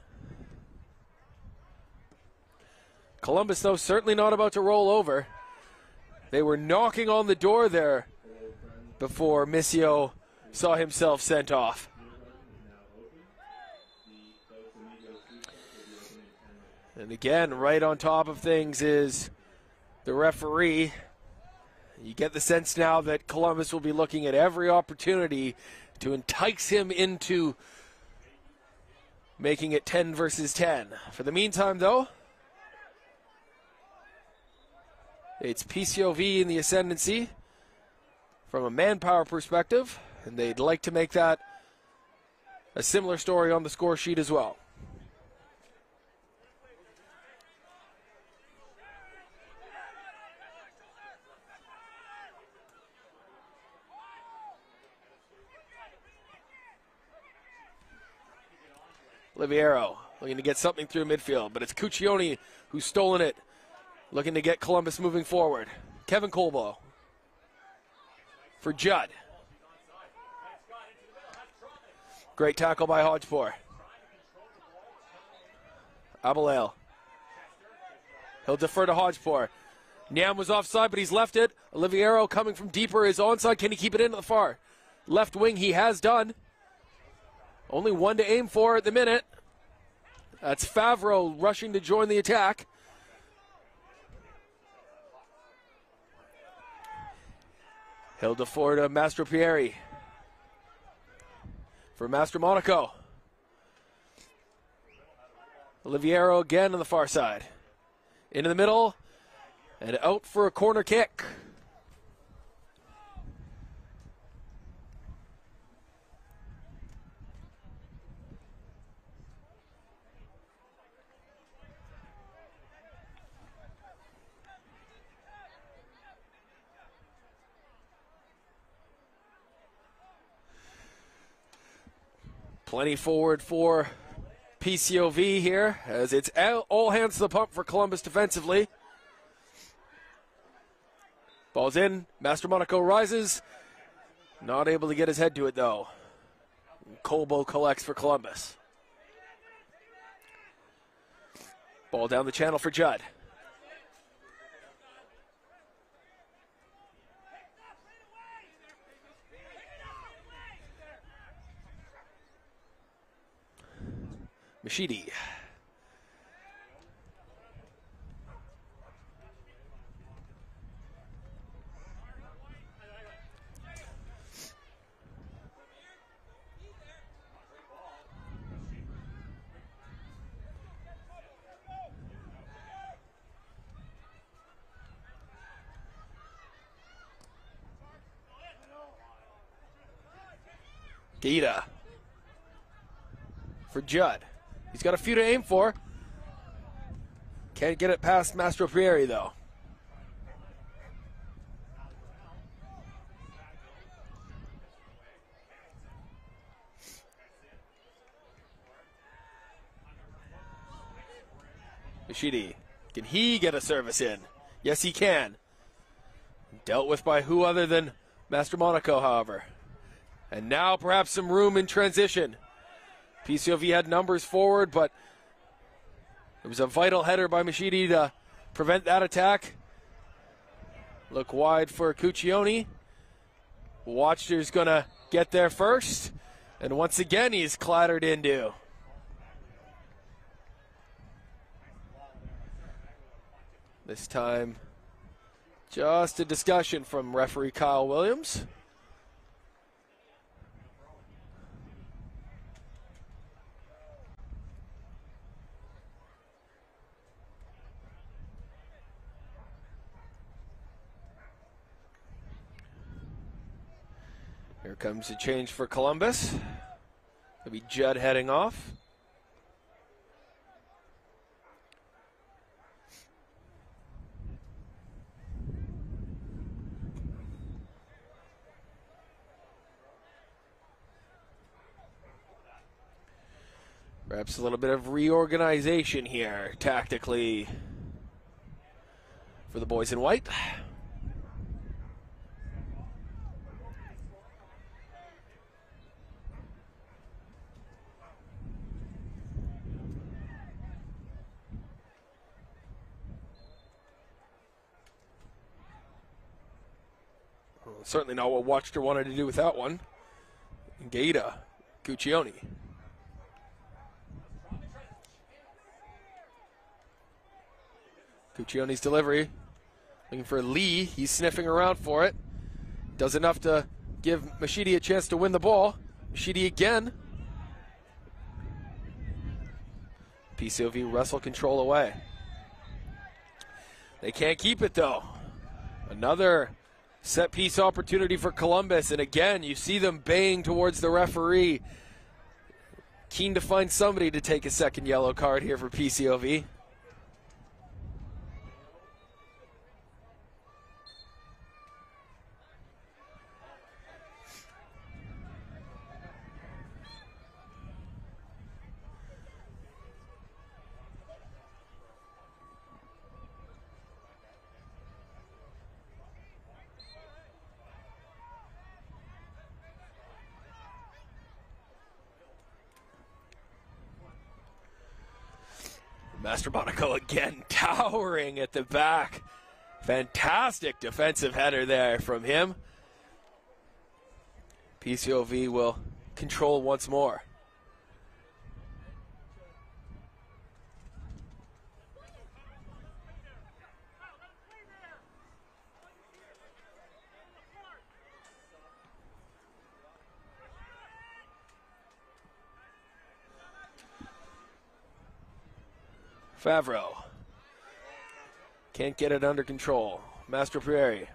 Speaker 1: Columbus, though, certainly not about to roll over. They were knocking on the door there before Missio saw himself sent off. And again, right on top of things is the referee. You get the sense now that Columbus will be looking at every opportunity to entice him into making it 10 versus 10. For the meantime, though, it's PCOV in the ascendancy from a manpower perspective, and they'd like to make that a similar story on the score sheet as well. Liviero looking to get something through midfield, but it's Cuccione who's stolen it, looking to get Columbus moving forward. Kevin Colbo for Judd. Great tackle by Hodgepore. Abalale. He'll defer to Hodgepore. Nyam was offside, but he's left it. Liviero coming from deeper is onside. Can he keep it into the far left wing? He has done. Only one to aim for at the minute. That's Favreau rushing to join the attack. He'll defer to Mastropieri. For Mastro Monaco. Liviero again on the far side. Into the middle. And out for a corner kick. Plenty forward for PCOV here, as it's all hands to the pump for Columbus defensively. Ball's in. Master Monaco rises. Not able to get his head to it, though. Colbo collects for Columbus. Ball down the channel for Judd. Machidi. Gita for Judd. He's got a few to aim for. Can't get it past Mastro Prieri, though. Machidi, can he get a service in? Yes, he can. Dealt with by who other than Master Monaco, however. And now perhaps some room in transition. PCOV had numbers forward, but it was a vital header by Machidi to prevent that attack. Look wide for Cuccione. Watcher's going to get there first. And once again, he's clattered into. This time, just a discussion from referee Kyle Williams. Here comes a change for Columbus. It'll be Judd heading off. Perhaps a little bit of reorganization here, tactically, for the boys in white. Well, certainly not what Watcher wanted to do with that one. Gaeta, Cuccione. Cuccione's delivery, looking for Lee. He's sniffing around for it. Does enough to give Machidi a chance to win the ball. Machidi again. PCOV wrestle control away. They can't keep it though. Another set piece opportunity for Columbus, and again you see them baying towards the referee. Keen to find somebody to take a second yellow card here for PCOV. Master Monaco again towering at the back. Fantastic defensive header there from him. PCOV will control once more. Favreau can't get it under control. Master Prieri.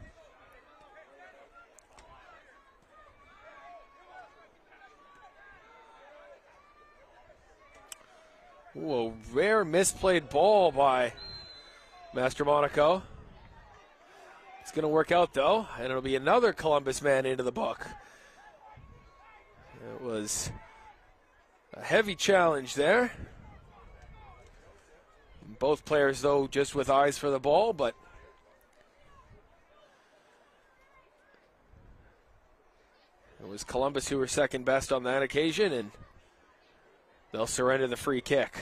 Speaker 1: Ooh, a rare misplayed ball by Master Monaco. It's going to work out though, and it'll be another Columbus man into the book. It was a heavy challenge there. Both players, though, just with eyes for the ball, but it was Columbus who were second best on that occasion, and they'll surrender the free kick.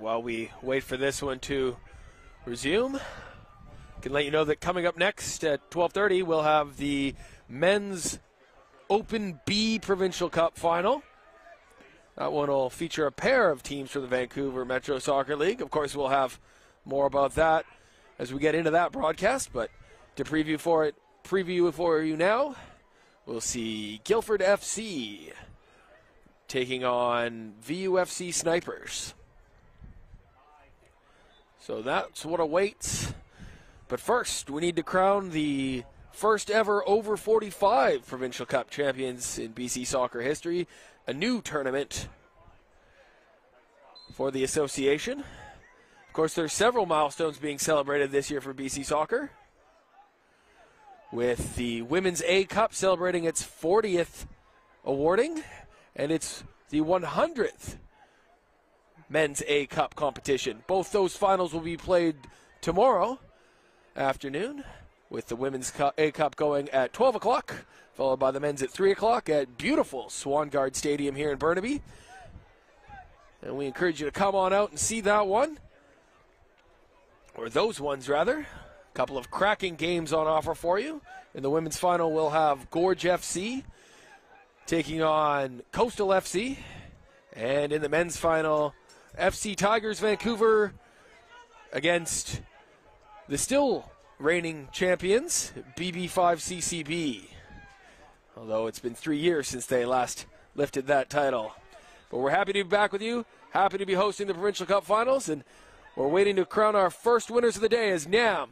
Speaker 1: While we wait for this one to resume, I can let you know that coming up next at 12:30, we'll have the men's Open B Provincial Cup final. That one will feature a pair of teams from the Vancouver Metro Soccer League. Of course, we'll have more about that as we get into that broadcast, but to preview it for you now, we'll see Guildford FC taking on VUFC Snipers. So that's what awaits. But first, we need to crown the first ever Over-45 Provincial Cup champions in BC soccer history. A new tournament for the association. Of course, there's several milestones being celebrated this year for BC soccer, with the Women's A Cup celebrating its 40th awarding, and it's the 100th Men's A Cup competition. Both those finals will be played tomorrow afternoon, with the Women's A Cup going at 12 o'clock, followed by the men's at 3 o'clock at beautiful Swangard Stadium here in Burnaby. And we encourage you to come on out and see that one, or those ones rather. A couple of cracking games on offer for you. In the women's final, we'll have Gorge FC taking on Coastal FC. And in the men's final, FC Tigers Vancouver against the still reigning champions, BB5CCB. Although it's been 3 years since they last lifted that title. But we're happy to be back with you, happy to be hosting the Provincial Cup Finals, and we're waiting to crown our first winners of the day as Nam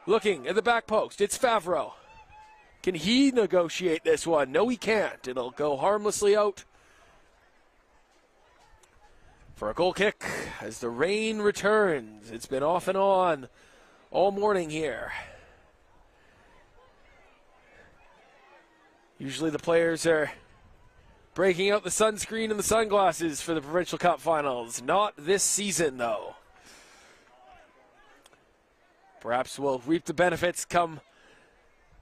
Speaker 1: looking at the back post. It's Favreau. Can he negotiate this one? No, he can't. It'll go harmlessly out for a goal kick as the rain returns. It's been off and on all morning here. Usually the players are breaking out the sunscreen and the sunglasses for the Provincial Cup Finals. Not this season, though. Perhaps we'll reap the benefits come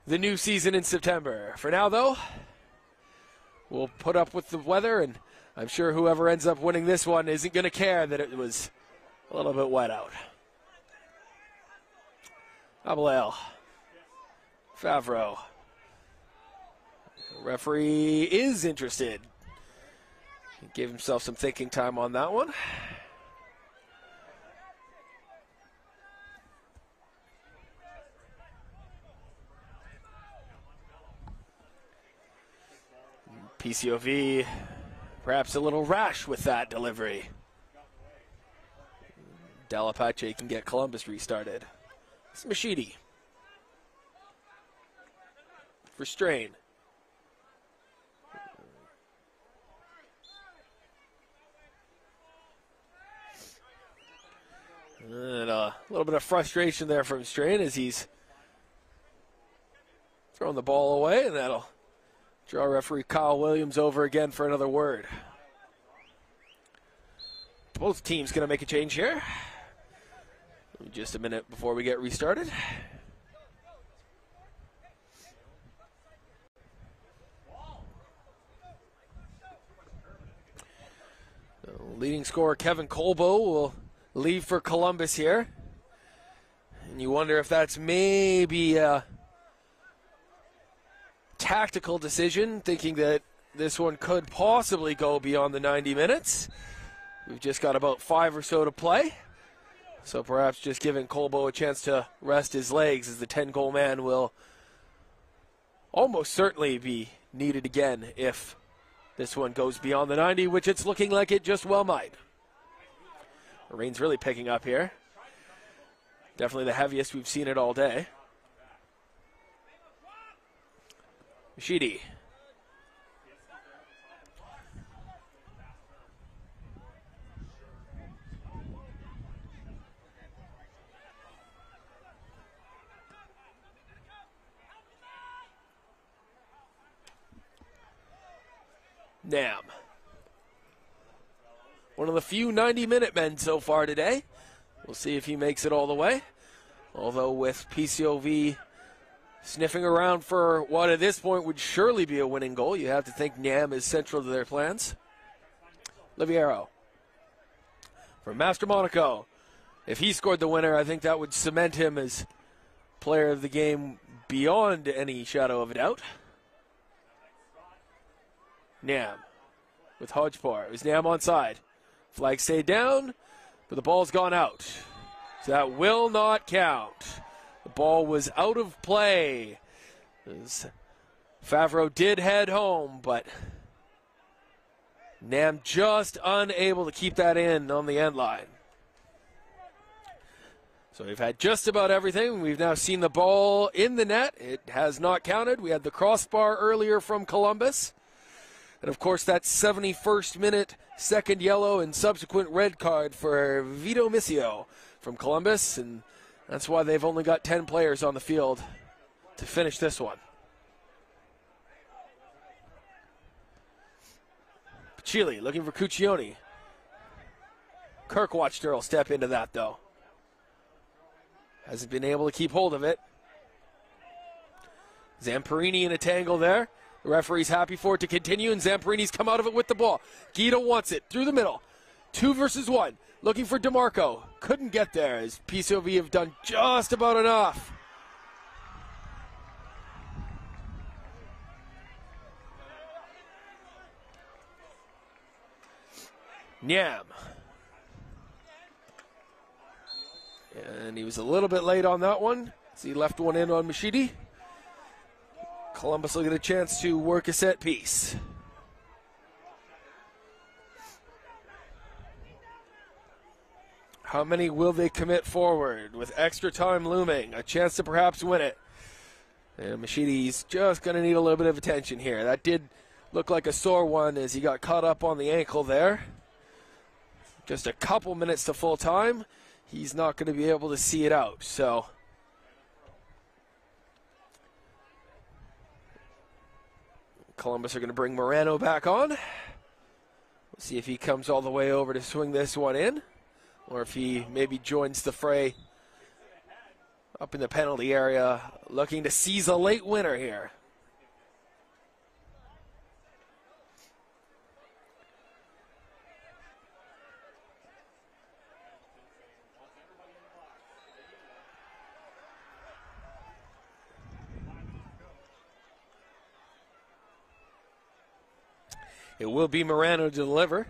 Speaker 1: the new season in September. For now, though, we'll put up with the weather, and I'm sure whoever ends up winning this one isn't going to care that it was a little bit wet out. Abelale. Favreau. Referee is interested. He gave himself some thinking time on that one. PCOV perhaps a little rash with that delivery. Delapache can get Columbus restarted. It's Machidi for Strain. And a little bit of frustration there from Strain as he's throwing the ball away, and that'll draw referee Kyle Williams over again for another word. Both teams going to make a change here. Just a minute before we get restarted. Leading scorer Kevin Colbo will leave for Columbus here. And you wonder if that's maybe a tactical decision, thinking that this one could possibly go beyond the 90 minutes. We've just got about 5 or so to play. So perhaps just giving Colbo a chance to rest his legs, as the 10-goal man will almost certainly be needed again if this one goes beyond the 90, which it's looking like it just well might. The rain's really picking up here. Definitely the heaviest we've seen it all day. Machidi. Nam. One of the few 90-minute men so far today. We'll see if he makes it all the way. Although with PCOV sniffing around for what at this point would surely be a winning goal, you have to think Nam is central to their plans. Liviero. for Master Monaco. If he scored the winner, I think that would cement him as player of the game beyond any shadow of a doubt. Nam with Hodgepar. It was Nam onside. Flag stayed down, but the ball's gone out. So that will not count. The ball was out of play. As Favreau did head home, but Nam just unable to keep that in on the end line. So we've had just about everything. We've now seen the ball in the net. It has not counted. We had the crossbar earlier from Columbus. And, of course, that 71st minute second yellow and subsequent red card for Vito Missio from Columbus. And that's why they've only got 10 players on the field to finish this one. Chile looking for Cuccione. Kirk watched Earl step into that, though. Hasn't been able to keep hold of it. Zamperini in a tangle there. The referee's happy for it to continue, and Zamperini's come out of it with the ball. Guido wants it through the middle. 2 versus 1. Looking for DeMarco. Couldn't get there as PCOV have done just about enough. Nyam. And he was a little bit late on that one, so he left one in on Machidi. Columbus will get a chance to work a set piece. How many will they commit forward with extra time looming? A chance to perhaps win it. And Machidi's just going to need a little bit of attention here. That did look like a sore one as he got caught up on the ankle there. Just a couple minutes to full time. He's not going to be able to see it out. So Columbus are going to bring Morano back on. We'll see if he comes all the way over to swing this one in, or if he maybe joins the fray up in the penalty area, looking to seize a late winner here. It will be Morano to deliver.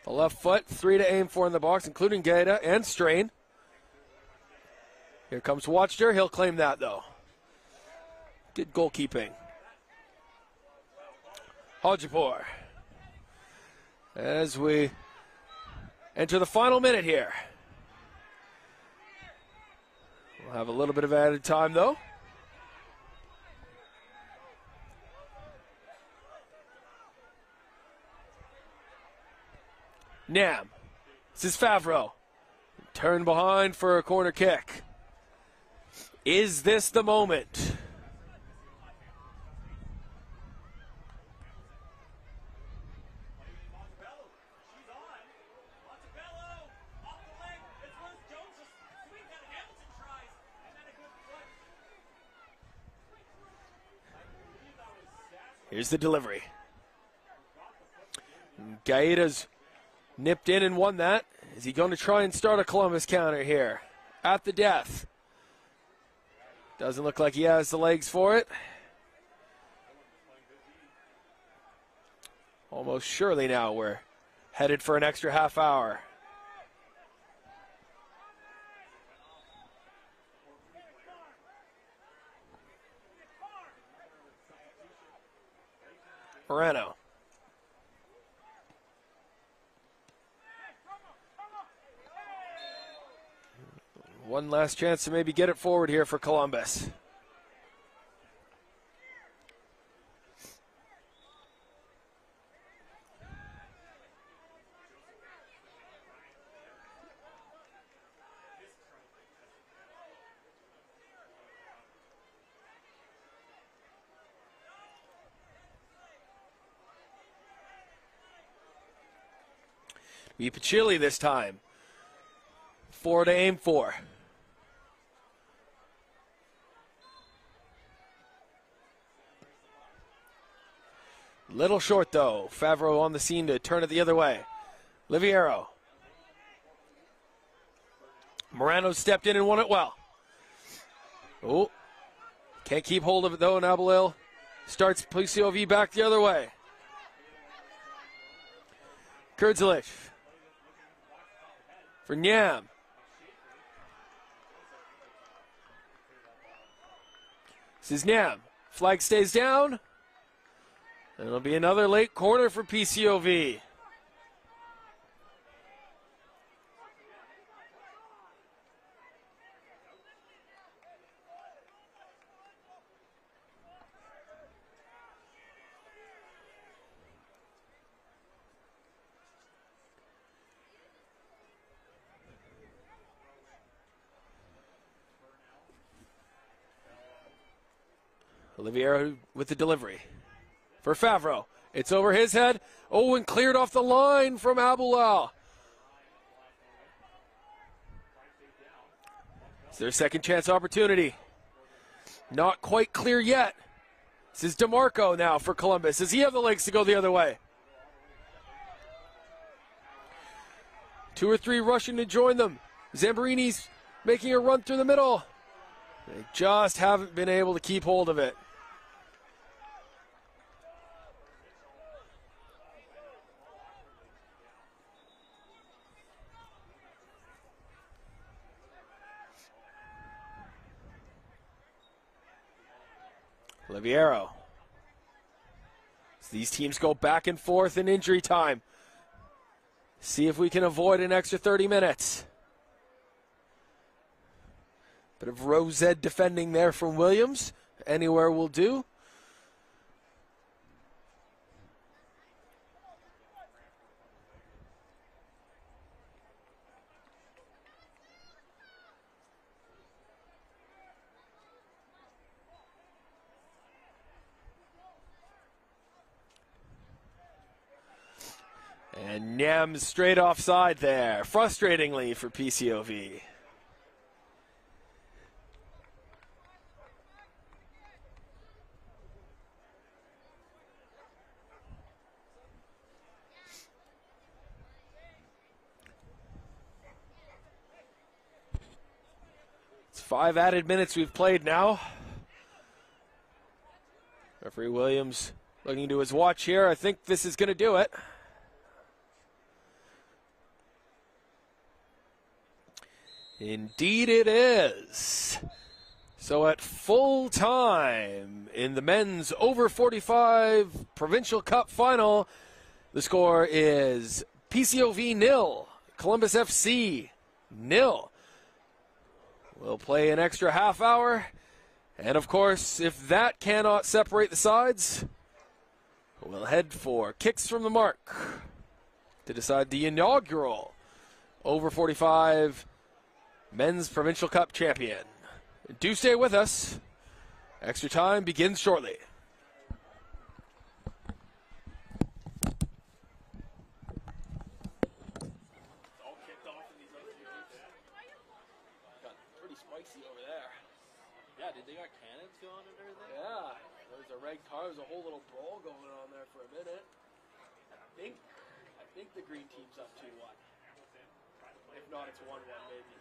Speaker 1: The left foot, 3 to aim for in the box, including Gaeta and Strain. Here comes Watcher. He'll claim that, though. Good goalkeeping. Hodgepar. As we enter the final minute here. We'll have a little bit of added time, though. Nam. This is Favreau. Turn behind for a corner kick. Is this the moment? Here's the delivery. Gaeta's nipped in and won that. Is he going to try and start a Columbus counter here? At the death. Doesn't look like he has the legs for it. Almost surely now we're headed for an extra half hour. Morano. One last chance to maybe get it forward here for Columbus. Chile this time. 4 to aim for. Little short, though. Favreau on the scene to turn it the other way. Liviero. Morano stepped in and won it well. Oh, can't keep hold of it, though, and Abilene starts PCOV back the other way. Kurdzilic for Nyam. This is Nyam. Flag stays down. And it'll be another late corner for PCOV. Oliviero with the delivery for Favreau. It's over his head. Oh, and cleared off the line from Abulal. It's their second chance opportunity. Not quite clear yet. This is DeMarco now for Columbus. Does he have the legs to go the other way? 2 or 3 rushing to join them. Zamborini's making a run through the middle. They just haven't been able to keep hold of it. Liviero. So these teams go back and forth in injury time. See if we can avoid an extra 30 minutes. Bit of Rosette defending there from Williams. Anywhere will do. And Nyam straight offside there, frustratingly for PCOV. It's 5 added minutes we've played now. Referee Williams looking to his watch here. I think this is going to do it. Indeed it is. So at full time in the men's over-45 Provincial Cup final, the score is PCOV 0, Columbus FC 0. We'll play an extra half hour, and of course, if that cannot separate the sides, we'll head for kicks from the mark to decide the inaugural over-45 Men's Provincial Cup champion. Do stay with us. Extra time begins shortly. All kicked off in these other games. Got pretty spicy over there.
Speaker 3: Yeah, dude, they got cannons going and everything?
Speaker 1: Yeah, there's a red car. There's a whole little brawl going on there for a minute. I think the green team's up 2-1. If not, it's 1-1 maybe.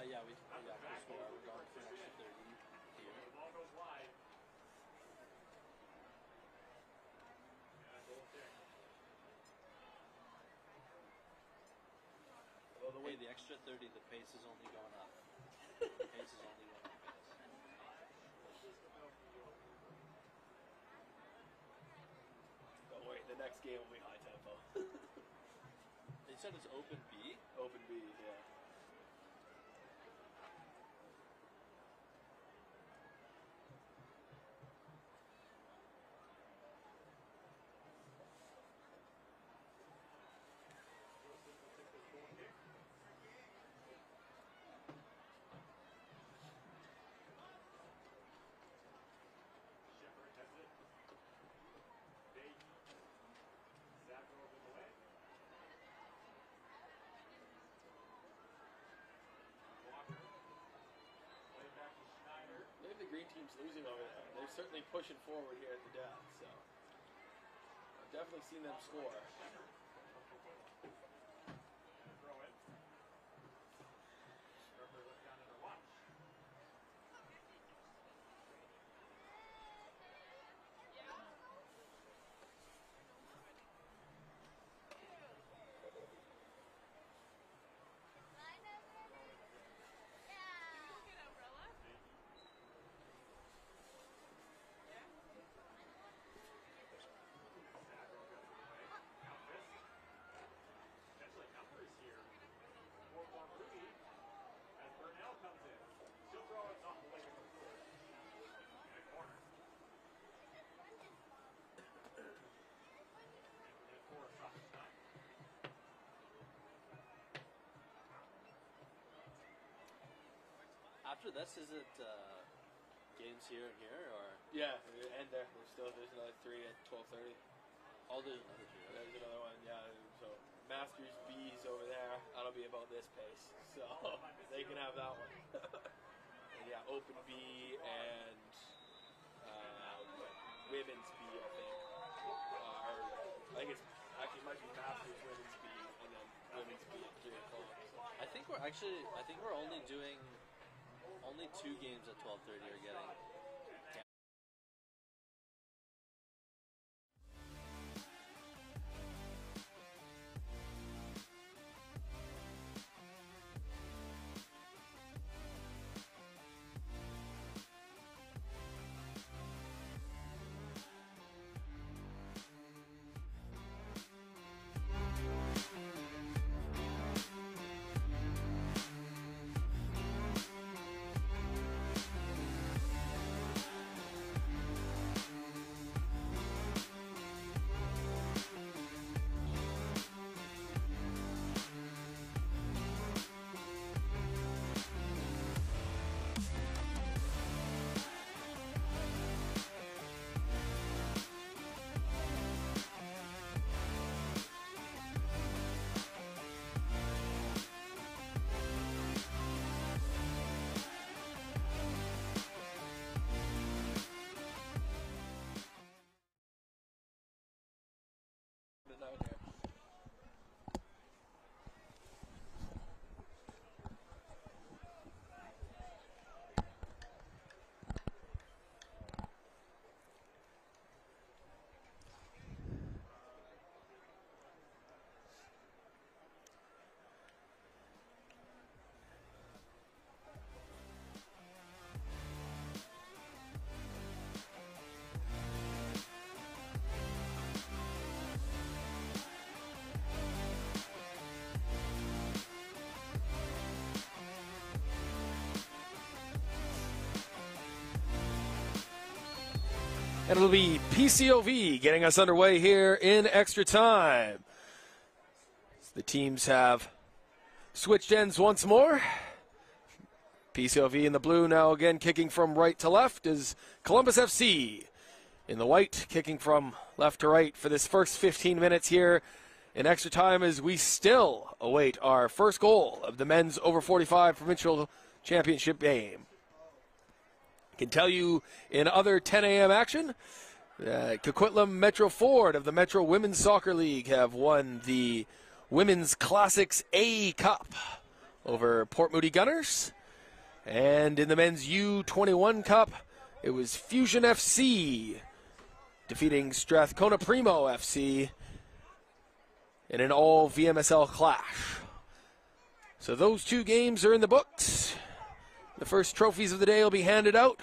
Speaker 3: Yeah, we got this score. We're going for an extra 30 here. Hey, the extra 30, the pace is only going up. The pace is only going up.
Speaker 1: Don't worry, the next game will be high tempo.
Speaker 3: They said it's open B?
Speaker 1: Open B, yeah. teams losing over there. They're certainly pushing forward here at the death, so I've definitely seen them score.
Speaker 3: After this, is it games here and here, or?
Speaker 1: Yeah, and there's another 3 at 12:30.
Speaker 3: Oh, there's another 2. Right?
Speaker 1: There's another one, yeah. So Masters B's over there. That'll be about this pace, so they can have that one. And yeah, Open B and Women's B, I think. I think it's actually might be Masters Women's B and then Women's B at 3 o'clock. So.
Speaker 3: I think we're only doing. Only 2 games at 12:30 are getting.
Speaker 1: And it'll be PCOV getting us underway here in extra time. The teams have switched ends once more. PCOV in the blue now again kicking from right to left is Columbus FC in the white, kicking from left to right for this first 15 minutes here in extra time as we still await our first goal of the men's over-45 Provincial Championship game. Can tell you in other 10 a.m. action, Coquitlam Metro Ford of the Metro Women's Soccer League have won the Women's Classics A Cup over Port Moody Gunners. And in the men's U21 Cup, it was Fusion FC defeating Strathcona Primo FC in an all VMSL clash. So those 2 games are in the books. The first trophies of the day will be handed out,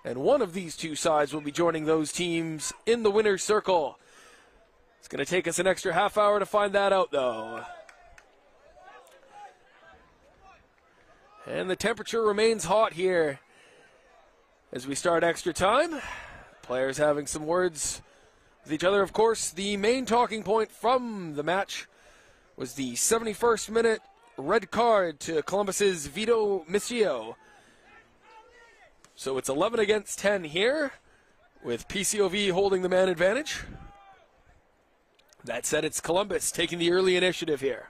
Speaker 1: and one of these 2 sides will be joining those teams in the winner's circle. It's going to take us an extra half hour to find that out, though. And the temperature remains hot here as we start extra time. Players having some words with each other. Of course, the main talking point from the match was the 71st minute red card to Columbus's Vito Missio. So it's 11 against 10 here, with PCOV holding the man advantage. That said, it's Columbus taking the early initiative here.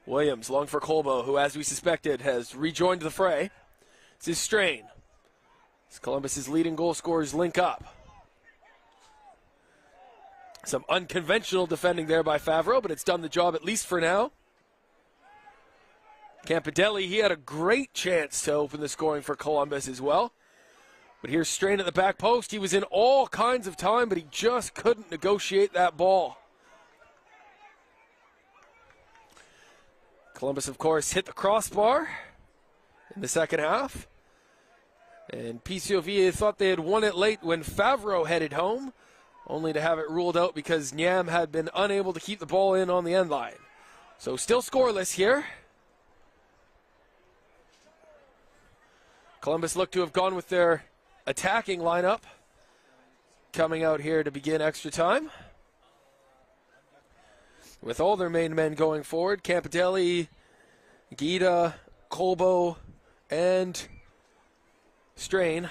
Speaker 1: Williams long for Colbo, who, as we suspected, has rejoined the fray. It's his Strain. As Columbus's leading goal scorers link up. Some unconventional defending there by Favreau, but it's done the job at least for now. Campidelli, he had a great chance to open the scoring for Columbus as well. But here's Strain at the back post. He was in all kinds of time, but he just couldn't negotiate that ball. Columbus, of course, hit the crossbar in the second half. And PCOV thought they had won it late when Favreau headed home, only to have it ruled out because Nyam had been unable to keep the ball in on the end line. So still scoreless here. Columbus looked to have gone with their attacking lineup coming out here to begin extra time. With all their main men going forward, Campidelli, Gita, Colbo, and Strain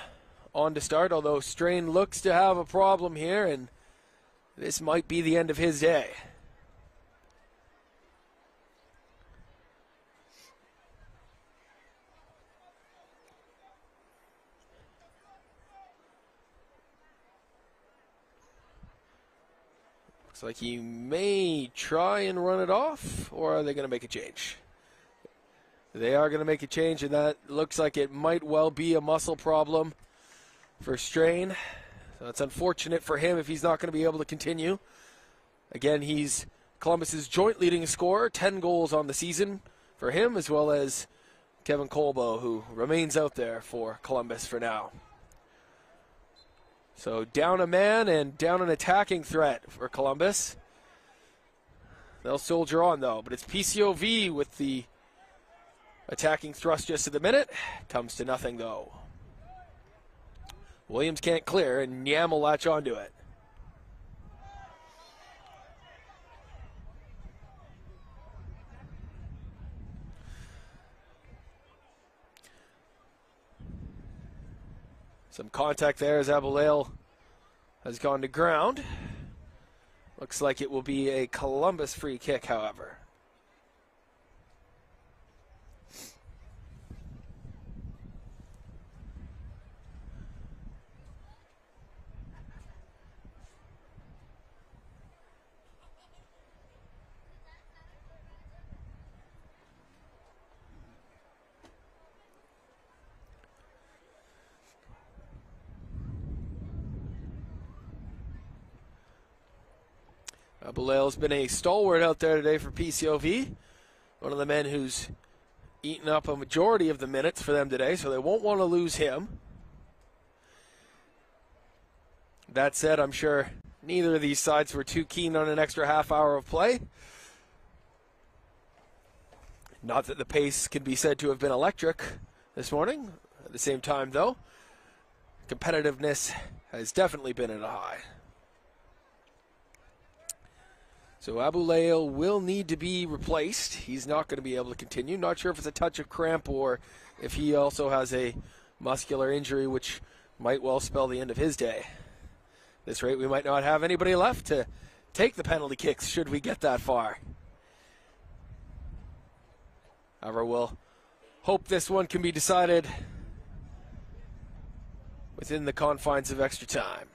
Speaker 1: on to start, although Strain looks to have a problem here, and this might be the end of his day. Looks like he may try and run it off, or are they going to make a change? They are going to make a change, and that looks like it might well be a muscle problem for Strain. So it's unfortunate for him if he's not going to be able to continue. Again, he's Columbus's joint leading scorer, 10 goals on the season for him, as well as Kevin Colbo, who remains out there for Columbus for now. So down a man and down an attacking threat for Columbus. They'll soldier on, though, but it's PCOV with the attacking thrust just at the minute. Comes to nothing, though. Williams can't clear, and Nyam will latch onto it. Some contact there as Abulale has gone to ground. Looks like it will be a Columbus free kick, however. Abulale's been a stalwart out there today for PCOV. One of the men who's eaten up a majority of the minutes for them today, so they won't want to lose him. That said, I'm sure neither of these sides were too keen on an extra half hour of play. Not that the pace can be said to have been electric this morning. At the same time, though, competitiveness has definitely been at a high. So Abulale will need to be replaced. He's not going to be able to continue. Not sure if it's a touch of cramp or if he also has a muscular injury, which might well spell the end of his day. At this rate, we might not have anybody left to take the penalty kicks should we get that far. However, we'll hope this one can be decided within the confines of extra time.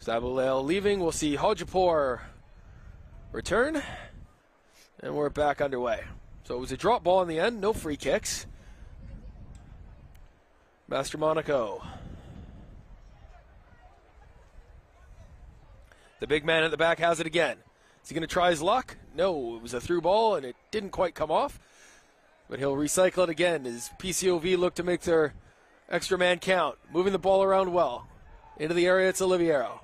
Speaker 1: Abulale leaving. We'll see Hojapur return, and we're back underway. So it was a drop ball in the end, no free kicks. Master Monaco. The big man at the back has it again. Is he going to try his luck? No, it was a through ball, and it didn't quite come off. But he'll recycle it again as PCOV look to make their extra man count. Moving the ball around well. Into the area, it's Oliviero.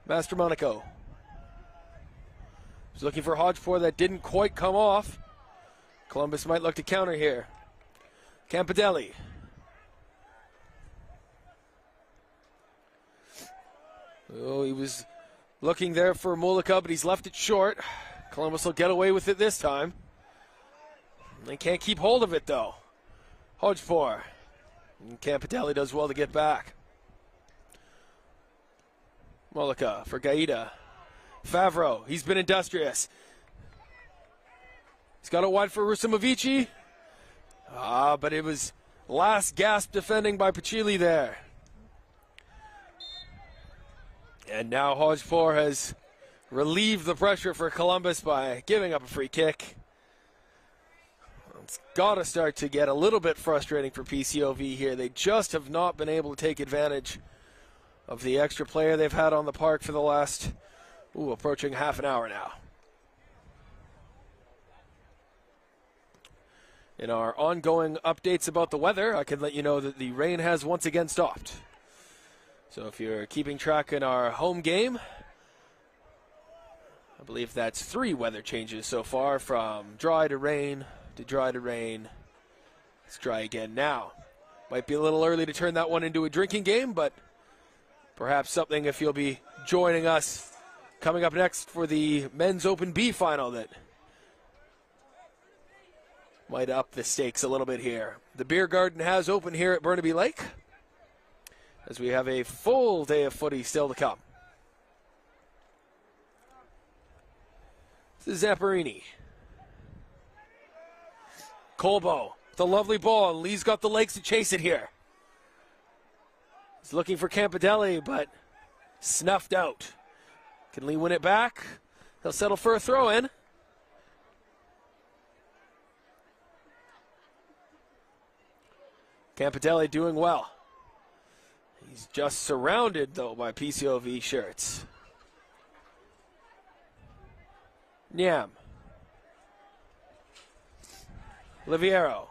Speaker 1: Master Monaco. He's looking for Hodgepore. That didn't quite come off. Columbus might look to counter here. Campidelli. Oh, he was looking there for Mullica, but he's left it short. Columbus will get away with it this time. They can't keep hold of it, though. Hodgepore. And Campidelli does well to get back. Mullica for Gaeta. Favreau, he's been industrious. He's got it wide for Rusimovici. But it was last gasp defending by Pachili there. And now Hodgepore has relieved the pressure for Columbus by giving up a free kick. It's got to start to get a little bit frustrating for PCOV here. They just have not been able to take advantage of the extra player they've had on the park for the last, approaching half an hour now. In our ongoing updates about the weather, I can let you know that the rain has once again stopped. So if you're keeping track in our home game, I believe that's 3 weather changes so far, from dry to rain to dry to rain. It's dry again now. Might be a little early to turn that one into a drinking game, but perhaps something if you'll be joining us coming up next for the Men's Open B final that might up the stakes a little bit here. The beer garden has opened here at Burnaby Lake, as we have a full day of footy still to come. This is Zapparini. Colbo, the lovely ball, and Lee's got the legs to chase it here. He's looking for Campadelli, but snuffed out. Can Lee win it back? He'll settle for a throw-in. Campadelli doing well. He's just surrounded, though, by PCOV shirts. Nyam. Liviero.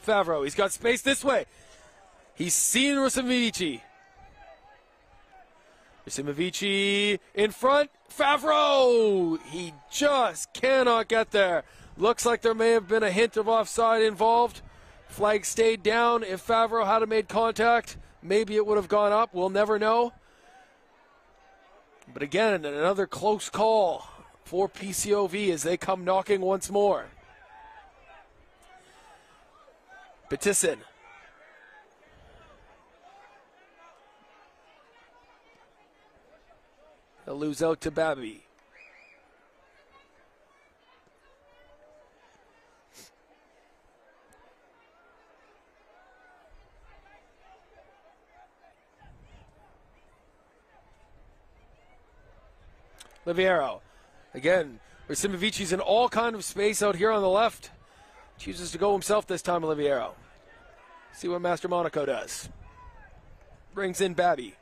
Speaker 1: Favreau. He's got space this way. He's seen Rusimovici. Rusimovici in front. Favreau. He just cannot get there. Looks like there may have been a hint of offside involved. Flag stayed down. If Favreau had made contact, maybe it would have gone up. We'll never know. But again, another close call for PCOV as they come knocking once more. Betissin. He'll lose out to Babby. Liviero. Again, Rusimovici's in all kind of space out here on the left. Chooses to go himself this time, Liviero. See what Master Monaco does. Brings in Babby.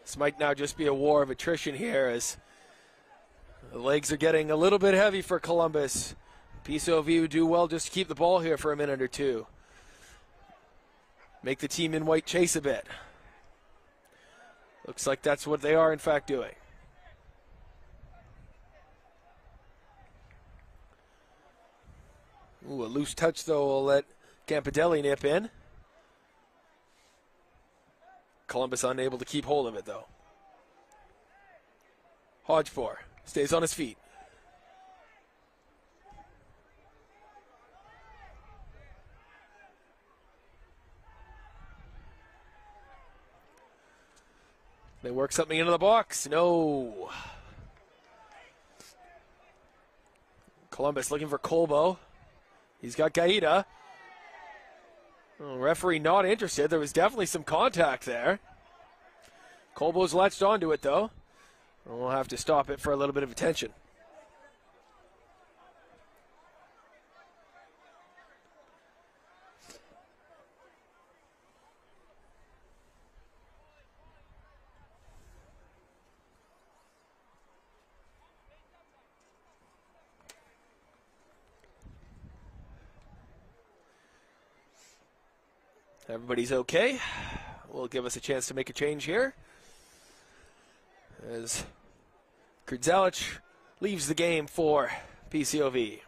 Speaker 1: This might now just be a war of attrition here, as the legs are getting a little bit heavy for Columbus. PCOV would do well just to keep the ball here for a minute or two. Make the team in white chase a bit. Looks like that's what they are in fact doing. Ooh, a loose touch though will let Campadelli nip in. Columbus unable to keep hold of it though. Hodgepore stays on his feet. They work something into the box. No. Columbus looking for Colbo. He's got Gaeta. Oh, referee not interested. There was definitely some contact there. Colbo's latched onto it, though. We'll have to stop it for a little bit of attention. Everybody's okay. Will give us a chance to make a change here, as Kurdzalic leaves the game for PCOV.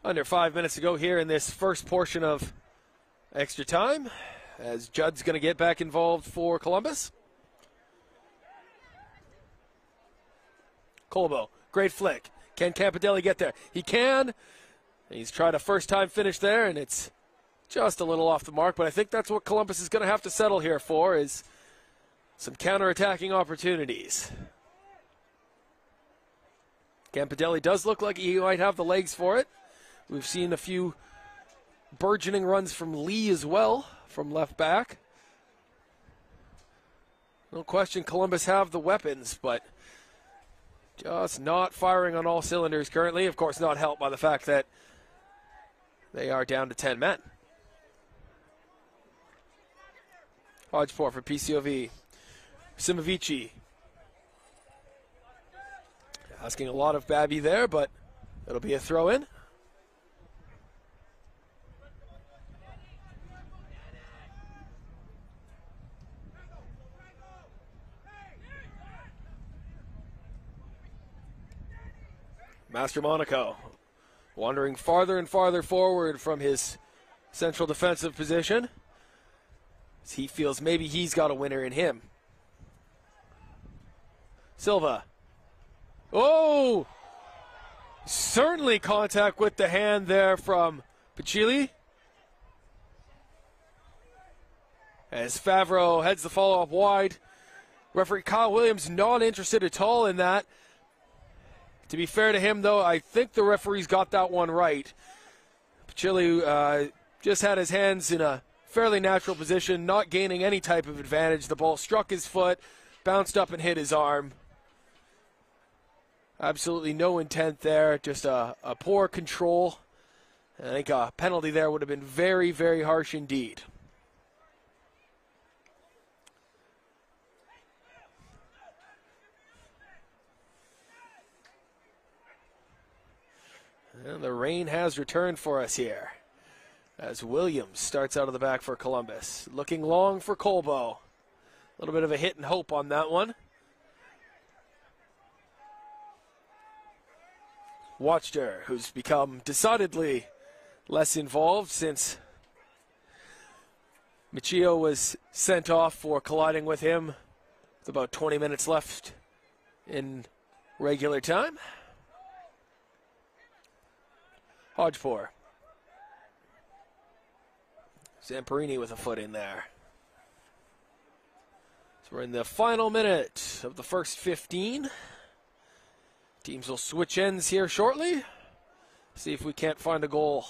Speaker 1: Under 5 minutes to go here in this first portion of extra time, as Judd's going to get back involved for Columbus. Colbo, great flick. Can Campadelli get there? He can. He's tried a first-time finish there, and it's just a little off the mark, but I think that's what Columbus is going to have to settle here for, is some counter-attacking opportunities. Campidelli does look like he might have the legs for it. We've seen a few burgeoning runs from Lee as well, from left back. No question Columbus have the weapons, but just not firing on all cylinders currently. Of course, not helped by the fact that they are down to 10 men. Hodgeport for PCOV. Simovici. Asking a lot of Babby there, but it'll be a throw-in. Master Monaco wandering farther and farther forward from his central defensive position, as he feels maybe he's got a winner in him. Silva. Oh! Certainly contact with the hand there from Pachili. As Favreau heads the follow-up wide. Referee Kyle Williams not interested at all in that. To be fair to him, though, I think the referee's got that one right. Pachili just had his hands in a fairly natural position, not gaining any type of advantage. The ball struck his foot, bounced up and hit his arm. Absolutely no intent there, just a poor control. I think a penalty there would have been very, very harsh indeed. And the rain has returned for us here, as Williams starts out of the back for Columbus. Looking long for Colbo. A little bit of a hit and hope on that one. Watchter, who's become decidedly less involved since Michio was sent off for colliding with him with about 20 minutes left in regular time. Hodgeport. Zamperini with a foot in there. So we're in the final minute of the first 15. Teams will switch ends here shortly. See if we can't find a goal.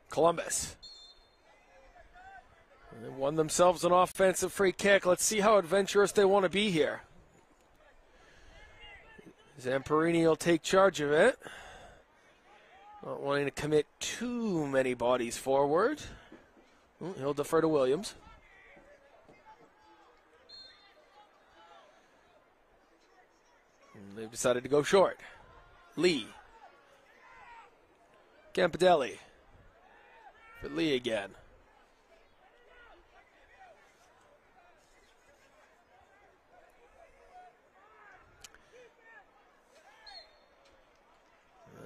Speaker 1: Columbus. They won themselves an offensive free kick. Let's see how adventurous they want to be here. Zamperini will take charge of it. Not wanting to commit too many bodies forward. He'll defer to Williams. And they've decided to go short. Lee. Campidelli. For Lee again.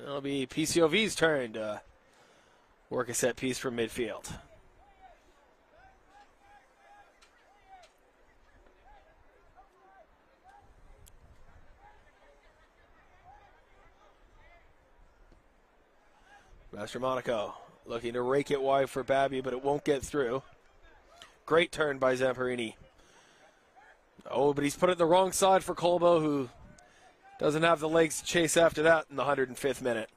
Speaker 1: It'll be PCOV's turn to work a set piece from midfield. Master Monaco looking to rake it wide for Babby, but it won't get through. Great turn by Zamperini. Oh, but he's put it in the wrong side for Colbo, who doesn't have the legs to chase after that in the 105th minute.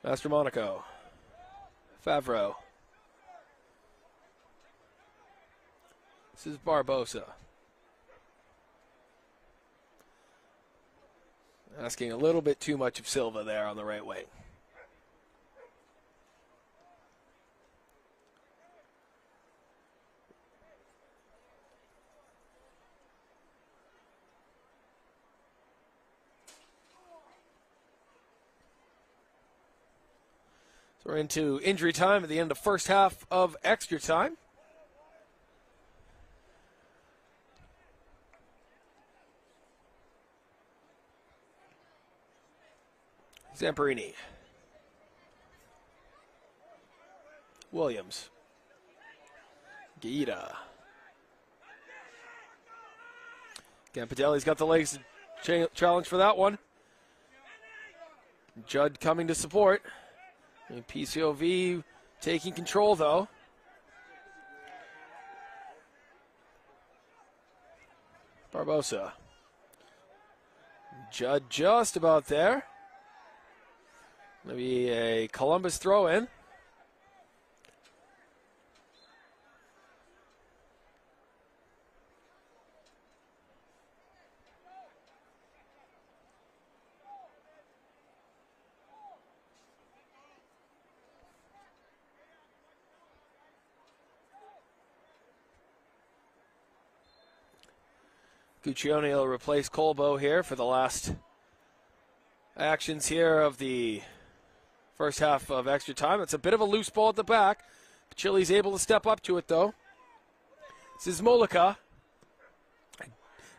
Speaker 1: Master Monaco. Favreau. This is Barbosa. Asking a little bit too much of Silva there on the right wing. So we're into injury time at the end of first half of extra time. Zamperini. Williams. Gaeta. Campitelli's got the legs to challenge for that one. Judd coming to support. And PCOV taking control, though. Barbosa. Judd just about there. Maybe a Columbus throw-in. Guccione will replace Colbo here for the last actions here of the first half of extra time. It's a bit of a loose ball at the back. Chile's able to step up to it, though. This is Molika.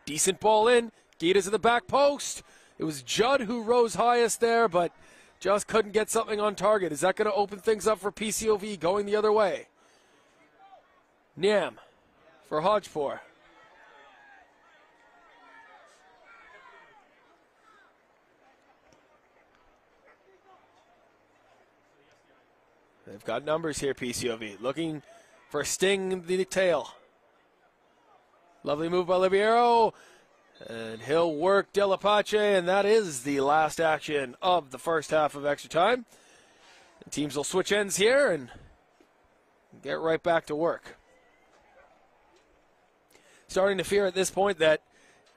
Speaker 1: Decent ball in. Gaeta's at the back post. It was Judd who rose highest there, but just couldn't get something on target. Is that going to open things up for PCOV going the other way? Niam for Hodgepore. They've got numbers here, PCOV. Looking for a sting in the tail. Lovely move by Libiero. And he'll work Del Apache, and that is the last action of the first half of extra time. The teams will switch ends here and get right back to work. Starting to fear at this point that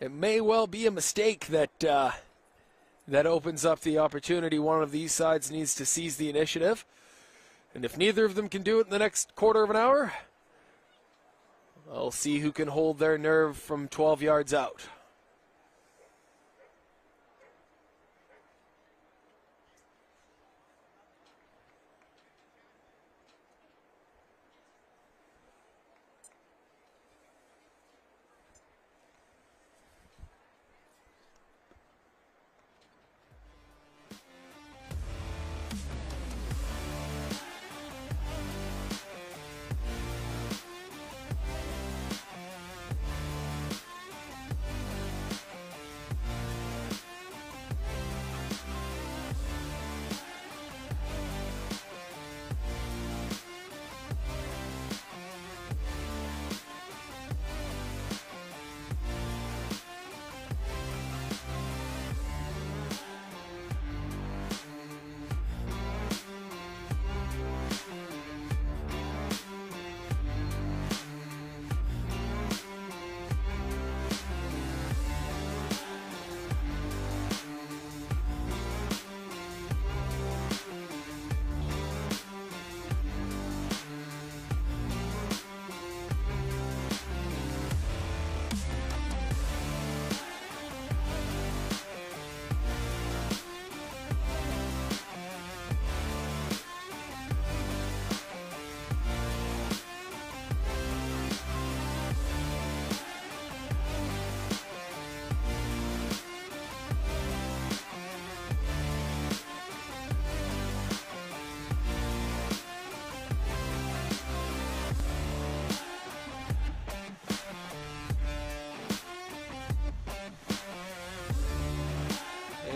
Speaker 1: it may well be a mistake that that opens up the opportunity. One of these sides needs to seize the initiative. And if neither of them can do it in the next quarter of an hour, I'll see who can hold their nerve from 12 yards out.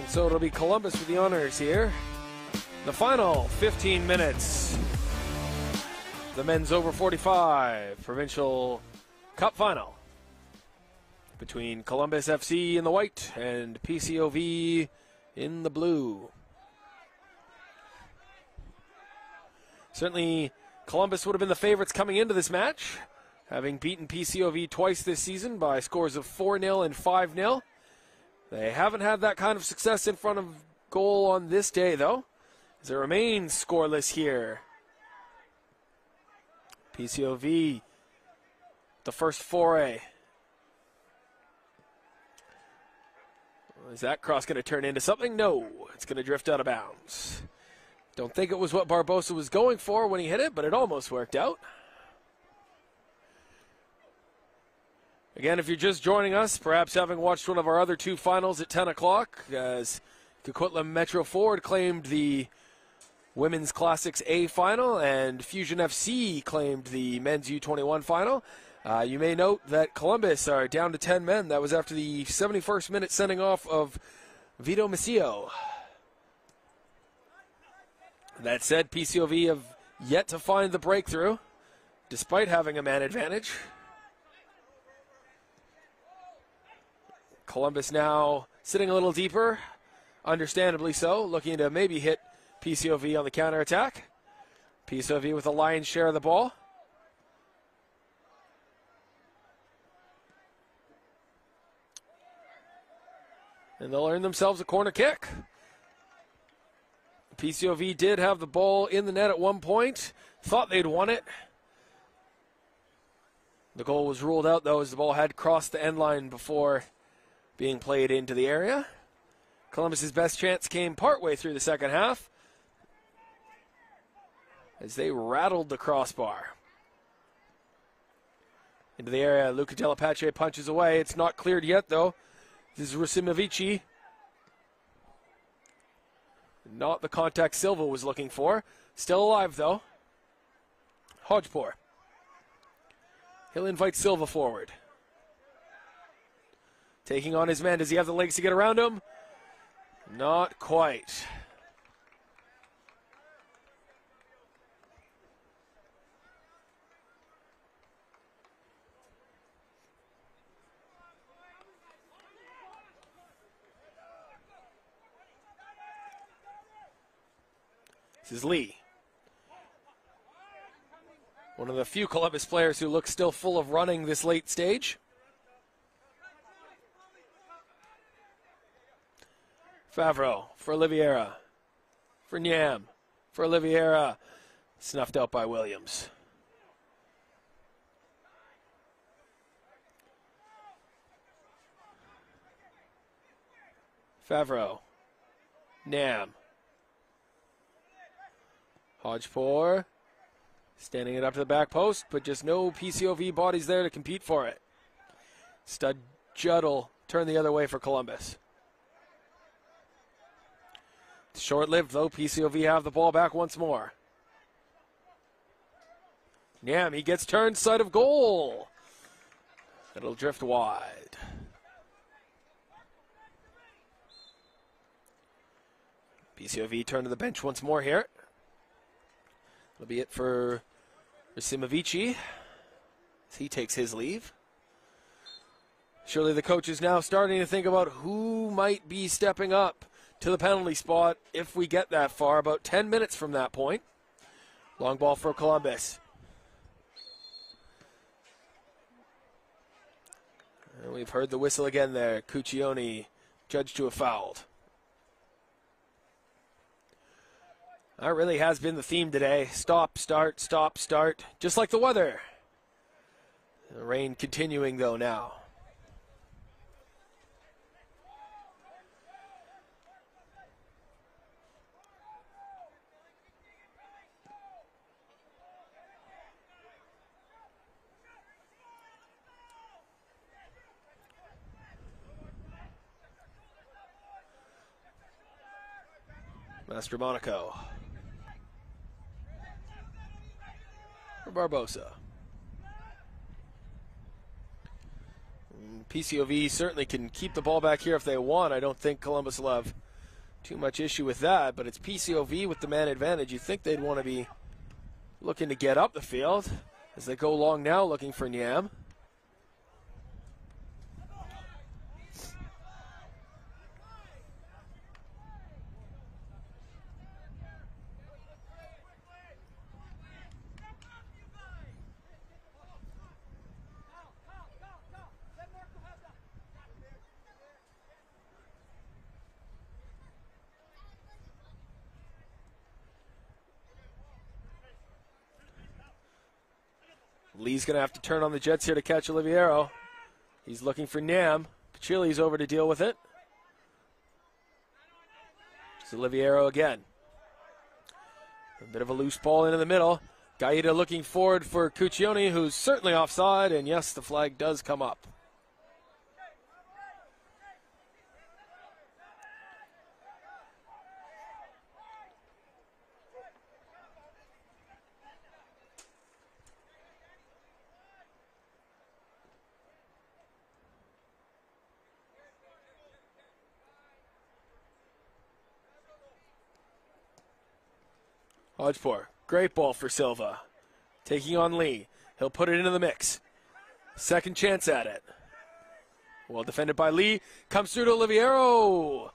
Speaker 1: So it'll be Columbus with the honors here. The final 15 minutes. The men's over-45 Provincial Cup final between Columbus FC in the white and PCOV in the blue. Certainly, Columbus would have been the favorites coming into this match, having beaten PCOV twice this season by scores of 4-0 and 5-0. They haven't had that kind of success in front of goal on this day, though, as it remains scoreless here. PCOV, the first foray. Is that cross going to turn into something? No, it's going to drift out of bounds. Don't think it was what Barbosa was going for when he hit it, but it almost worked out. Again, if you're just joining us, perhaps having watched one of our other two finals at 10 o'clock, as Coquitlam Metro Ford claimed the Women's Classics A final, and Fusion FC claimed the Men's U21 final. You may note that Columbus are down to 10 men. That was after the 71st minute sending off of Vito Macio. That said, PCOV have yet to find the breakthrough, despite having a man advantage. Columbus now sitting a little deeper, understandably so, looking to maybe hit PCOV on the counterattack. PCOV with the lion's share of the ball. And they'll earn themselves a corner kick. PCOV did have the ball in the net at one point. Thought they'd won it. The goal was ruled out, though, as the ball had crossed the end line before being played into the area. Columbus's best chance came partway through the second half as they rattled the crossbar. Into the area, Luca Delapace punches away. It's not cleared yet, though. This is Rusimovici. Not the contact Silva was looking for. Still alive, though. Hodgepore. He'll invite Silva forward. Taking on his men. Does he have the legs to get around him? Not quite. This is Lee. One of the few Columbus players who look still full of running this late stage. Favreau for Oliveira. For Nyam. For Oliveira. Snuffed out by Williams. Favreau. Nyam. Hodgepore. Standing it up to the back post, but just no PCOV bodies there to compete for it. Stud Judd'll turn the other way for Columbus. It's short-lived, though. PCOV have the ball back once more. Nyam, he gets turned side of goal. It'll drift wide. PCOV turn to the bench once more here. That'll be it for Rusimovici as he takes his leave. Surely the coach is now starting to think about who might be stepping up to the penalty spot if we get that far, about 10 minutes from that point. Long ball for Columbus. And we've heard the whistle again there. Cuccione judged to have fouled. That really has been the theme today. Stop, start, stop, start. Just like the weather. The rain continuing, though, now. Master Monaco. Barbosa. PCOV certainly can keep the ball back here if they want. I don't think Columbus will have too much issue with that, but it's PCOV with the man advantage. You'd think they'd want to be looking to get up the field as they go long now looking for Nyam. Lee's going to have to turn on the Jets here to catch Oliviero. He's looking for Nyam. Pachili's over to deal with it. It's Oliviero again. A bit of a loose ball into the middle. Gaeta looking forward for Cuccione, who's certainly offside, and yes, the flag does come up. Hodgepore, great ball for Silva. Taking on Lee. He'll put it into the mix. Second chance at it. Well defended by Lee. Comes through to Oliviero.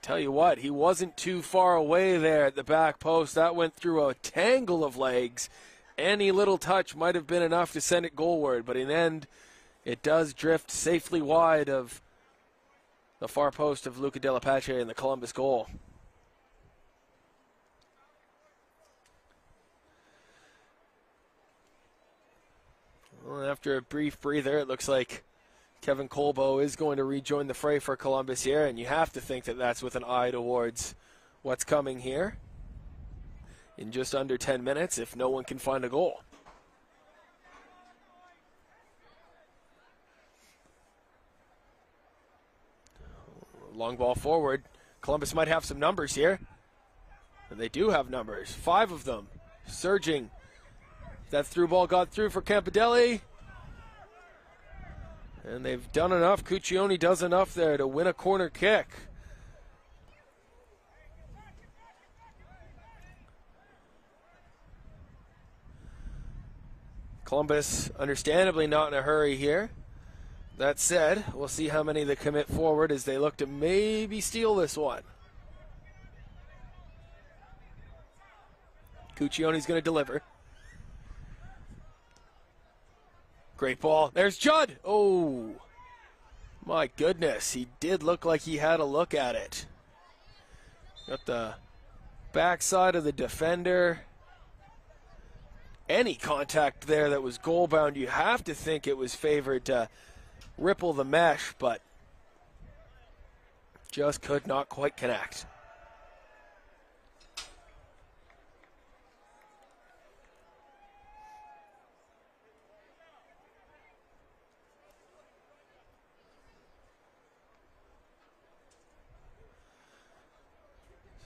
Speaker 1: Tell you what, he wasn't too far away there at the back post. That went through a tangle of legs. Any little touch might have been enough to send it goalward, but in the end, it does drift safely wide of the far post of Luca Della Pace in the Columbus goal. Well, after a brief breather, it looks like Kevin Colbo is going to rejoin the fray for Columbus here, and you have to think that that's with an eye towards what's coming here in just under 10 minutes if no one can find a goal. Long ball forward. Columbus might have some numbers here. And they do have numbers. 5 of them. Surging. That through ball got through for Campidelli. And they've done enough. Cuccione does enough there to win a corner kick. Columbus, understandably not in a hurry here. That said, we'll see how many they commit forward as they look to maybe steal this one. Cuccione's going to deliver. Great ball. There's Judd. Oh, my goodness. He did look like he had a look at it. Got the backside of the defender. Any contact there that was goal bound, you have to think it was favored to ripple the mesh, but just could not quite connect.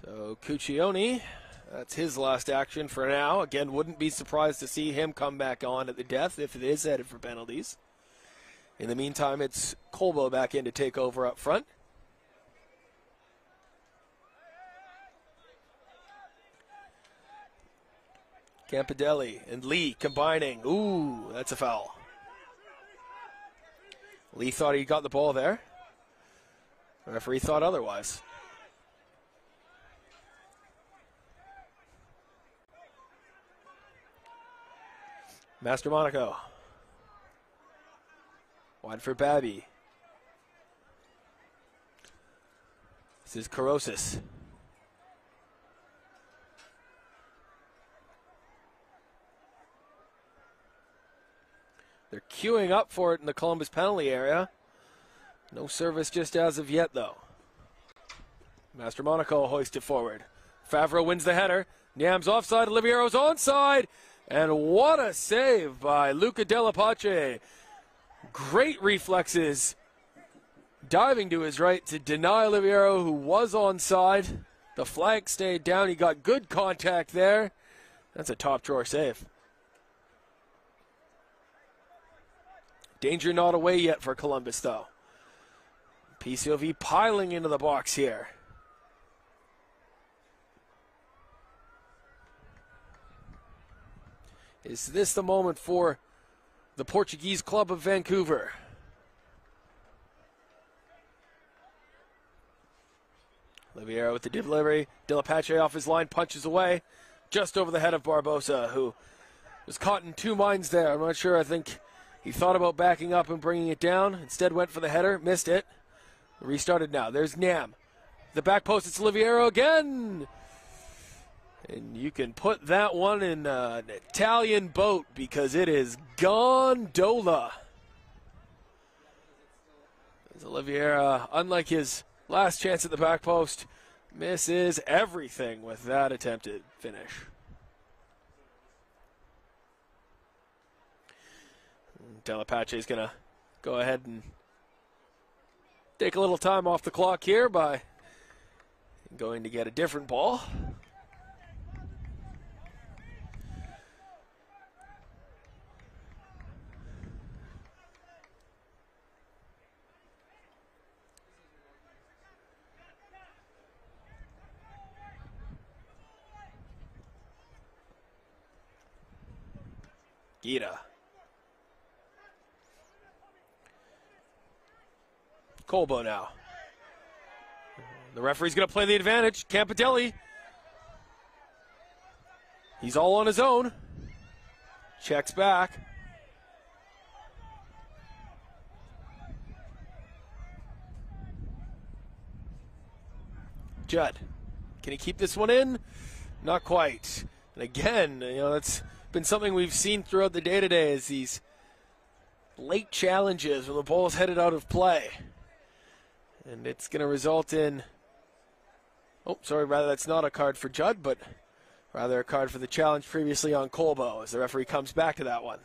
Speaker 1: So Cuccione, that's his last action for now. Again, wouldn't be surprised to see him come back on at the death if it is headed for penalties. In the meantime, it's Colbo back in to take over up front. Campidelli and Lee combining. Ooh, that's a foul. Lee thought he got the ball there. The referee thought otherwise. Master Monaco. Wide for Babby. This is Carosis. They're queuing up for it in the Columbus penalty area. No service just as of yet, though. Master Monaco hoisted forward. Favreau wins the header. Niam's offside. Oliviero's onside. And what a save by Luca Della Pace. Great reflexes. Diving to his right to deny Oliviero, who was onside. The flag stayed down. He got good contact there. That's a top drawer save. Danger not away yet for Columbus, though. PCOV piling into the box here. Is this the moment for the Portuguese club of Vancouver? Oliviero with the delivery. Della Pace off his line, punches away. Just over the head of Barbosa, who was caught in two minds there. I'm not sure. I think he thought about backing up and bringing it down. Instead went for the header. Missed it. Restarted now. There's Niam. The back post. It's Oliviero again. And you can put that one in an Italian boat because it is gondola. As Oliviero, unlike his last chance at the back post, misses everything with that attempted finish. Della Pace is going to go ahead and take a little time off the clock here by going to get a different ball. Gita. Colbo now. The referee's going to play the advantage. Campidelli. He's all on his own. Checks back. Judd. Can he keep this one in? Not quite. And again, that's been something we've seen throughout the day today is these late challenges when the ball is headed out of play. And it's going to result in, rather that's not a card for Judd, but rather a card for the challenge previously on Colbo as the referee comes back to that one.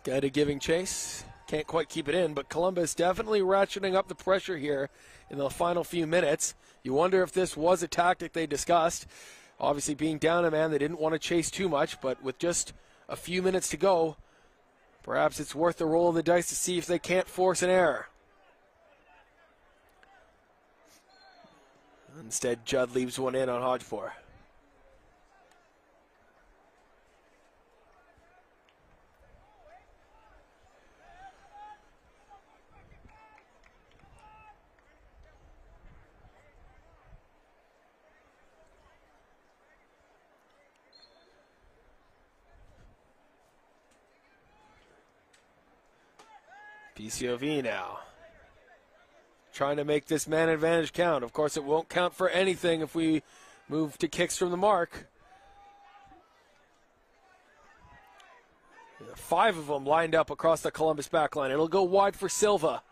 Speaker 1: Guy giving chase. Can't quite keep it in, but Columbus definitely ratcheting up the pressure here in the final few minutes. You wonder if this was a tactic they discussed. Obviously being down a man, they didn't want to chase too much, but with just a few minutes to go, perhaps it's worth the roll of the dice to see if they can't force an error. Instead, Judd leaves one in on Hodgepore. PCOV now. Trying to make this man advantage count. Of course, it won't count for anything if we move to kicks from the mark. 5 of them lined up across the Columbus backline. It'll go wide for Silva.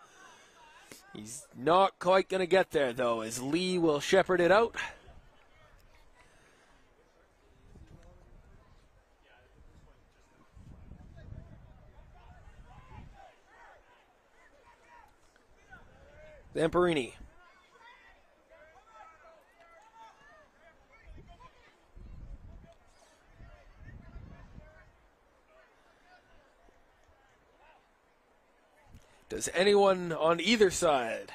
Speaker 1: He's not quite going to get there, though, as Lee will shepherd it out. Zamperini. Does anyone on either side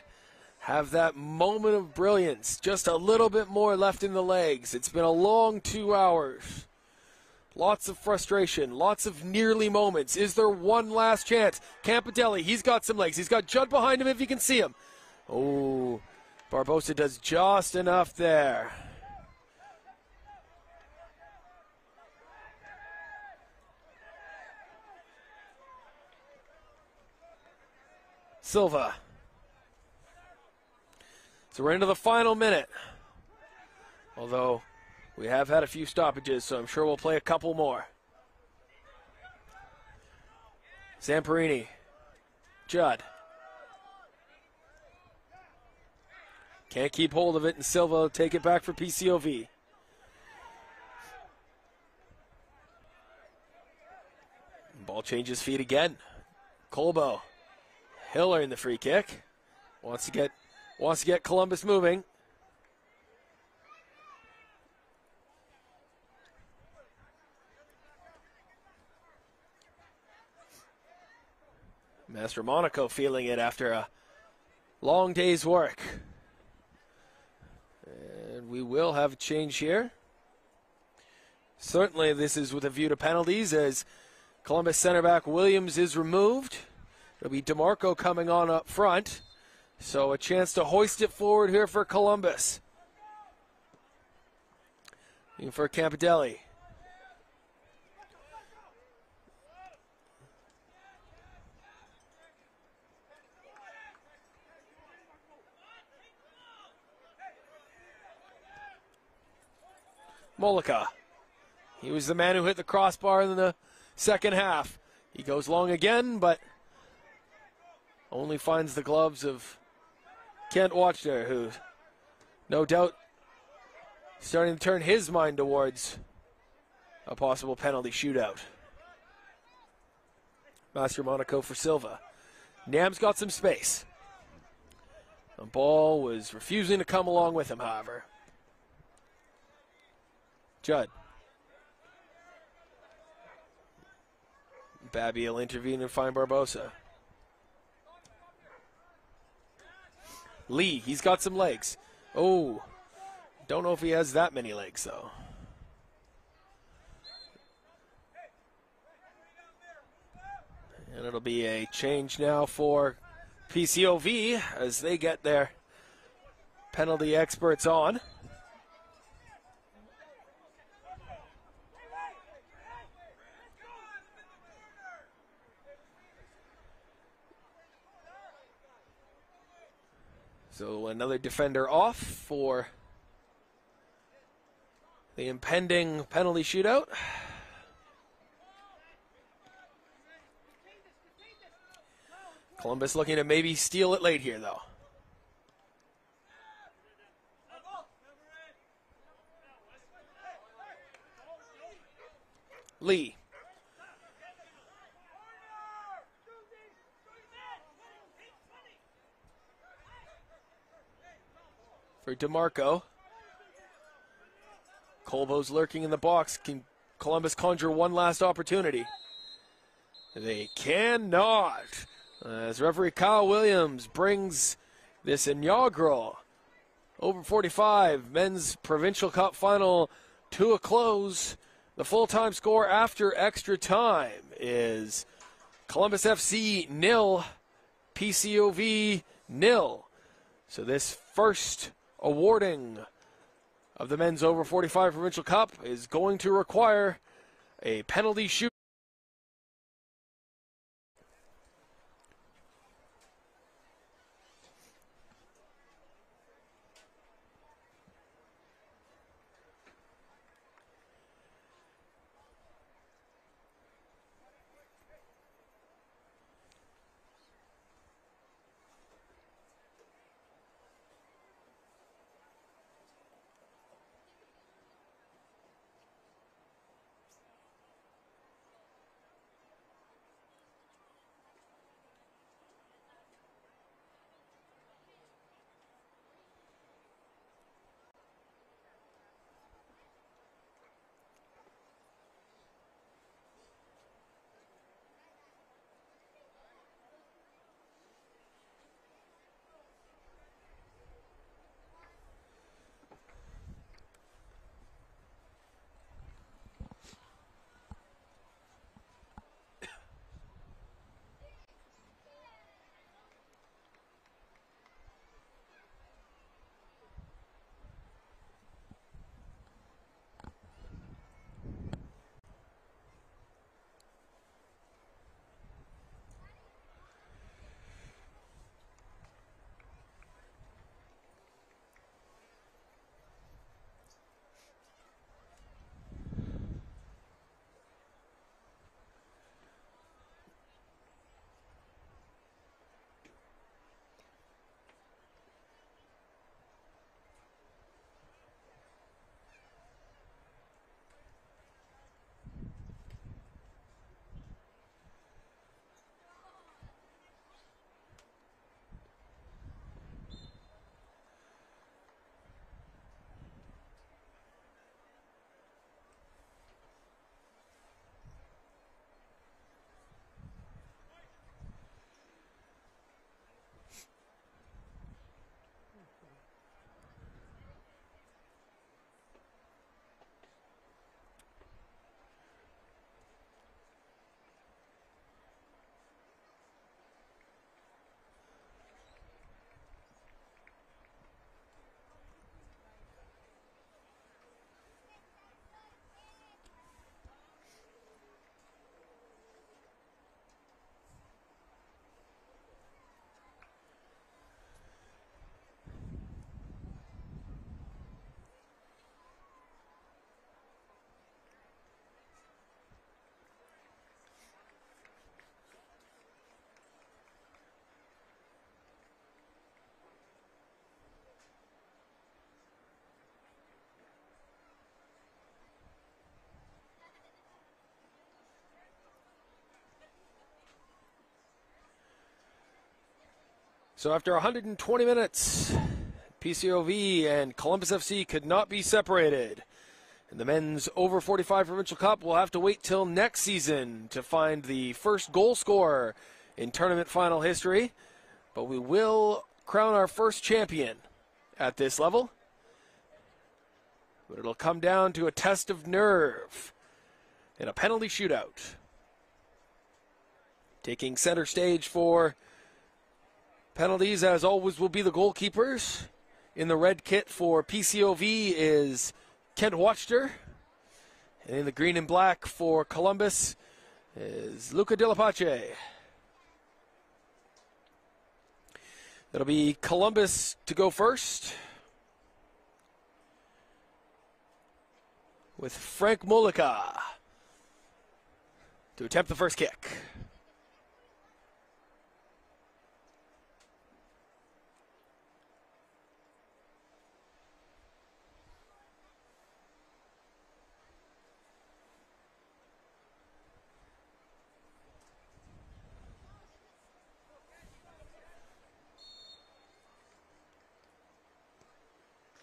Speaker 1: have that moment of brilliance? Just a little bit more left in the legs. It's been a long 2 hours. Lots of frustration, lots of nearly moments. Is there one last chance? Campidelli, he's got some legs. He's got Judd behind him if you can see him. Oh, Barbosa does just enough there. Silva. So we're into the final minute. Although we have had a few stoppages, so I'm sure we'll play a couple more. Zamperini. Judd. Can't keep hold of it, and Silva will take it back for PCOV. Ball changes feet again. Colbo. Hiller in the free kick. Wants to get Columbus moving. Master Monaco feeling it after a long day's work. And we will have a change here. Certainly this is with a view to penalties as Columbus center back Williams is removed. It'll be DeMarco coming on up front. So a chance to hoist it forward here for Columbus. Looking for Campidelli. Mollica. He was the man who hit the crossbar in the second half. He goes long again, but only finds the gloves of Kent Watchter, who no doubt starting to turn his mind towards a possible penalty shootout. Master Monaco for Silva. Nam's got some space. The ball was refusing to come along with him, however. Judd. Babby will intervene and find Barbosa. Lee, he's got some legs. Oh, don't know if he has that many legs, though. And it'll be a change now for PCOV as they get their penalty experts on. So another defender off for the impending penalty shootout. Columbus looking to maybe steal it late here, though. Lee. For DeMarco. Colbo's lurking in the box. Can Columbus conjure one last opportunity? They cannot. As referee Kyle Williams brings this inaugural Over-45 Men's Provincial Cup Final to a close. The full-time score after extra time is Columbus FC 0, PCOV 0. So this first awarding of the Men's Over-45 Provincial Cup is going to require a penalty shoot. So after 120 minutes, PCOV and Columbus FC could not be separated. And the men's Over-45 Provincial Cup will have to wait till next season to find the first goal scorer in tournament final history. But we will crown our first champion at this level. But it'll come down to a test of nerve in a penalty shootout. Taking center stage for penalties, as always, will be the goalkeepers. In the red kit for PCOV is Kent Watchter. And in the green and black for Columbus is Luca Delapace. It'll be Columbus to go first, with Frank Mollica to attempt the first kick.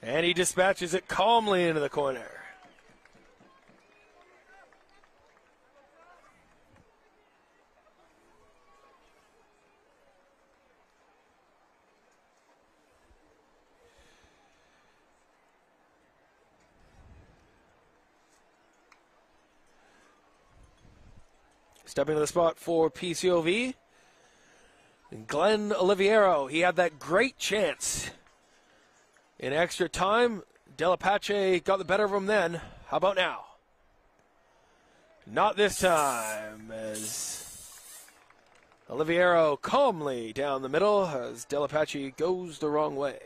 Speaker 1: And he dispatches it calmly into the corner. Stepping to the spot for PCOV, Glenn Oliviero. He had that great chance in extra time. Delapace got the better of him then. How about now? Not this time, as Oliviero calmly down the middle as Delapace goes the wrong way.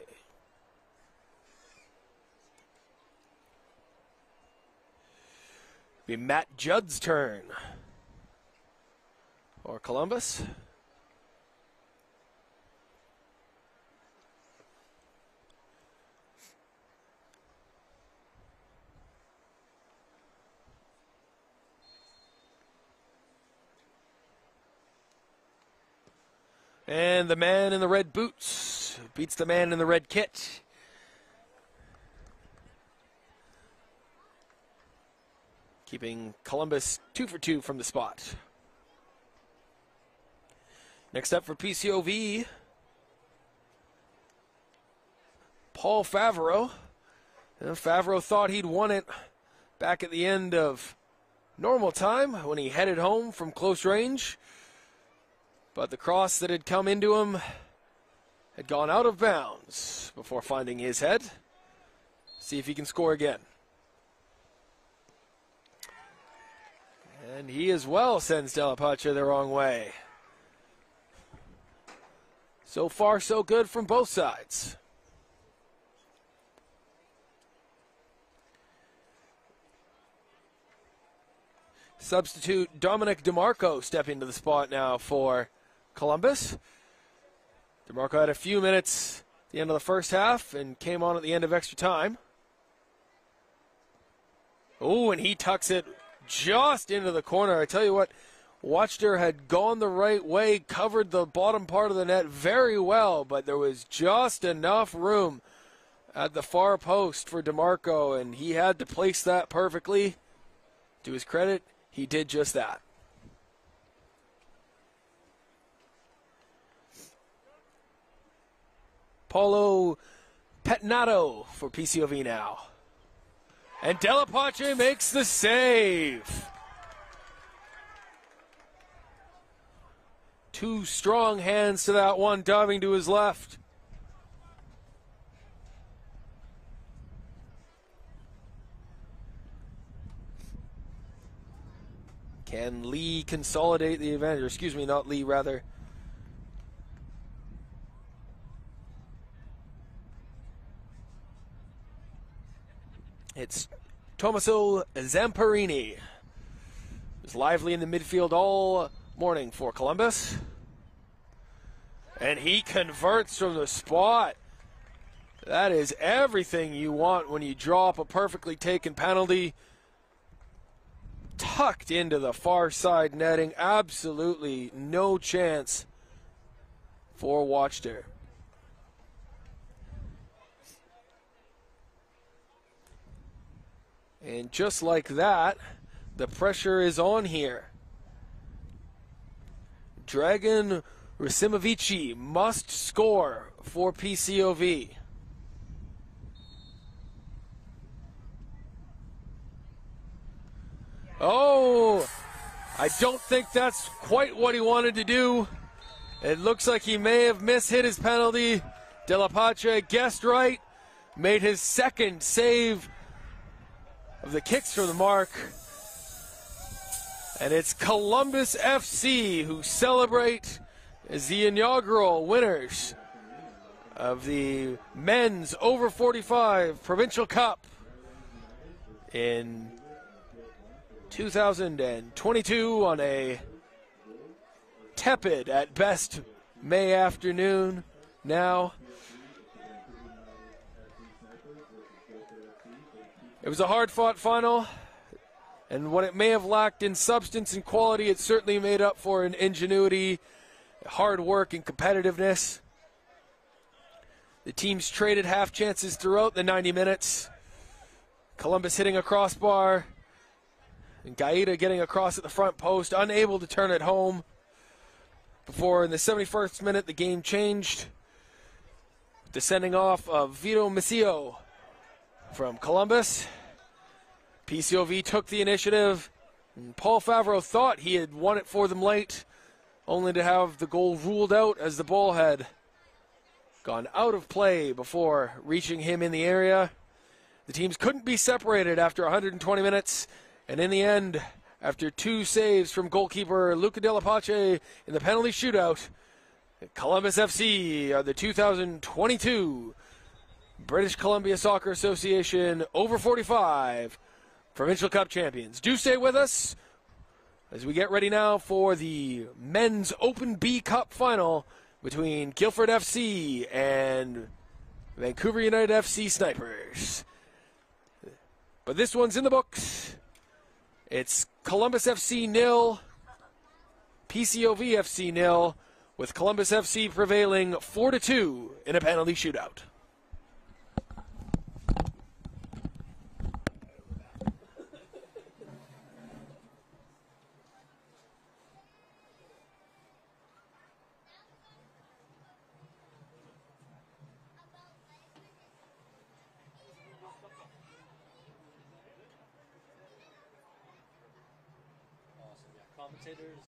Speaker 1: Be Matt Judd's turn. Or Columbus. And the man in the red boots beats the man in the red kit. Keeping Columbus 2 for 2 from the spot. Next up for PCOV, Paul Favreau. Favreau thought he'd won it back at the end of normal time when he headed home from close range. But the cross that had come into him had gone out of bounds before finding his head. See if he can score again. And he as well sends Delapace the wrong way. So far, so good from both sides. Substitute Dominic DeMarco stepping to the spot now for Columbus. DeMarco had a few minutes at the end of the first half and came on at the end of extra time. Oh, and he tucks it just into the corner. I tell you what, Watchter had gone the right way, covered the bottom part of the net very well, but there was just enough room at the far post for DeMarco, and he had to place that perfectly. To his credit, he did just that. Paulo Petnato for PCOV now. And Delapace makes the save. Two strong hands to that one, diving to his left. Can Lee consolidate the advantage? Or excuse me, not Lee, rather. It's Tommaso Zamparini. Was lively in the midfield all morning for Columbus. And he converts from the spot. That is everything you want when you drop a perfectly taken penalty. Tucked into the far side netting. Absolutely no chance for Watchter. And just like that, the pressure is on here. Dragan Rasimovici must score for PCOV. Oh, I don't think that's quite what he wanted to do. It looks like he may have mishit his penalty. De La Pace guessed right, made his second save of the kicks from the mark. And it's Columbus FC who celebrate as the inaugural winners of the men's Over-45 Provincial Cup in 2022 on a tepid at best May afternoon now. It was a hard-fought final, and what it may have lacked in substance and quality, it certainly made up for in ingenuity, hard work, and competitiveness. The teams traded half chances throughout the 90 minutes. Columbus hitting a crossbar, and Gaeta getting across at the front post, unable to turn it home. Before, in the 71st minute, the game changed. The sending off of Vito Macio from Columbus. PCOV took the initiative. And Paul Favreau thought he had won it for them late, only to have the goal ruled out as the ball had gone out of play before reaching him in the area. The teams couldn't be separated after 120 minutes, and in the end, after two saves from goalkeeper Luca De La Pace in the penalty shootout, Columbus FC are the 2022 British Columbia Soccer Association Over-45 Provincial Cup champions. Do stay with us as we get ready now for the men's Open B Cup final between Guildford FC and Vancouver United FC Snipers. But this one's in the books. It's Columbus FC 0, PCOV FC 0, with Columbus FC prevailing 4-2 in a penalty shootout.
Speaker 3: Awesome. Yeah. Commentators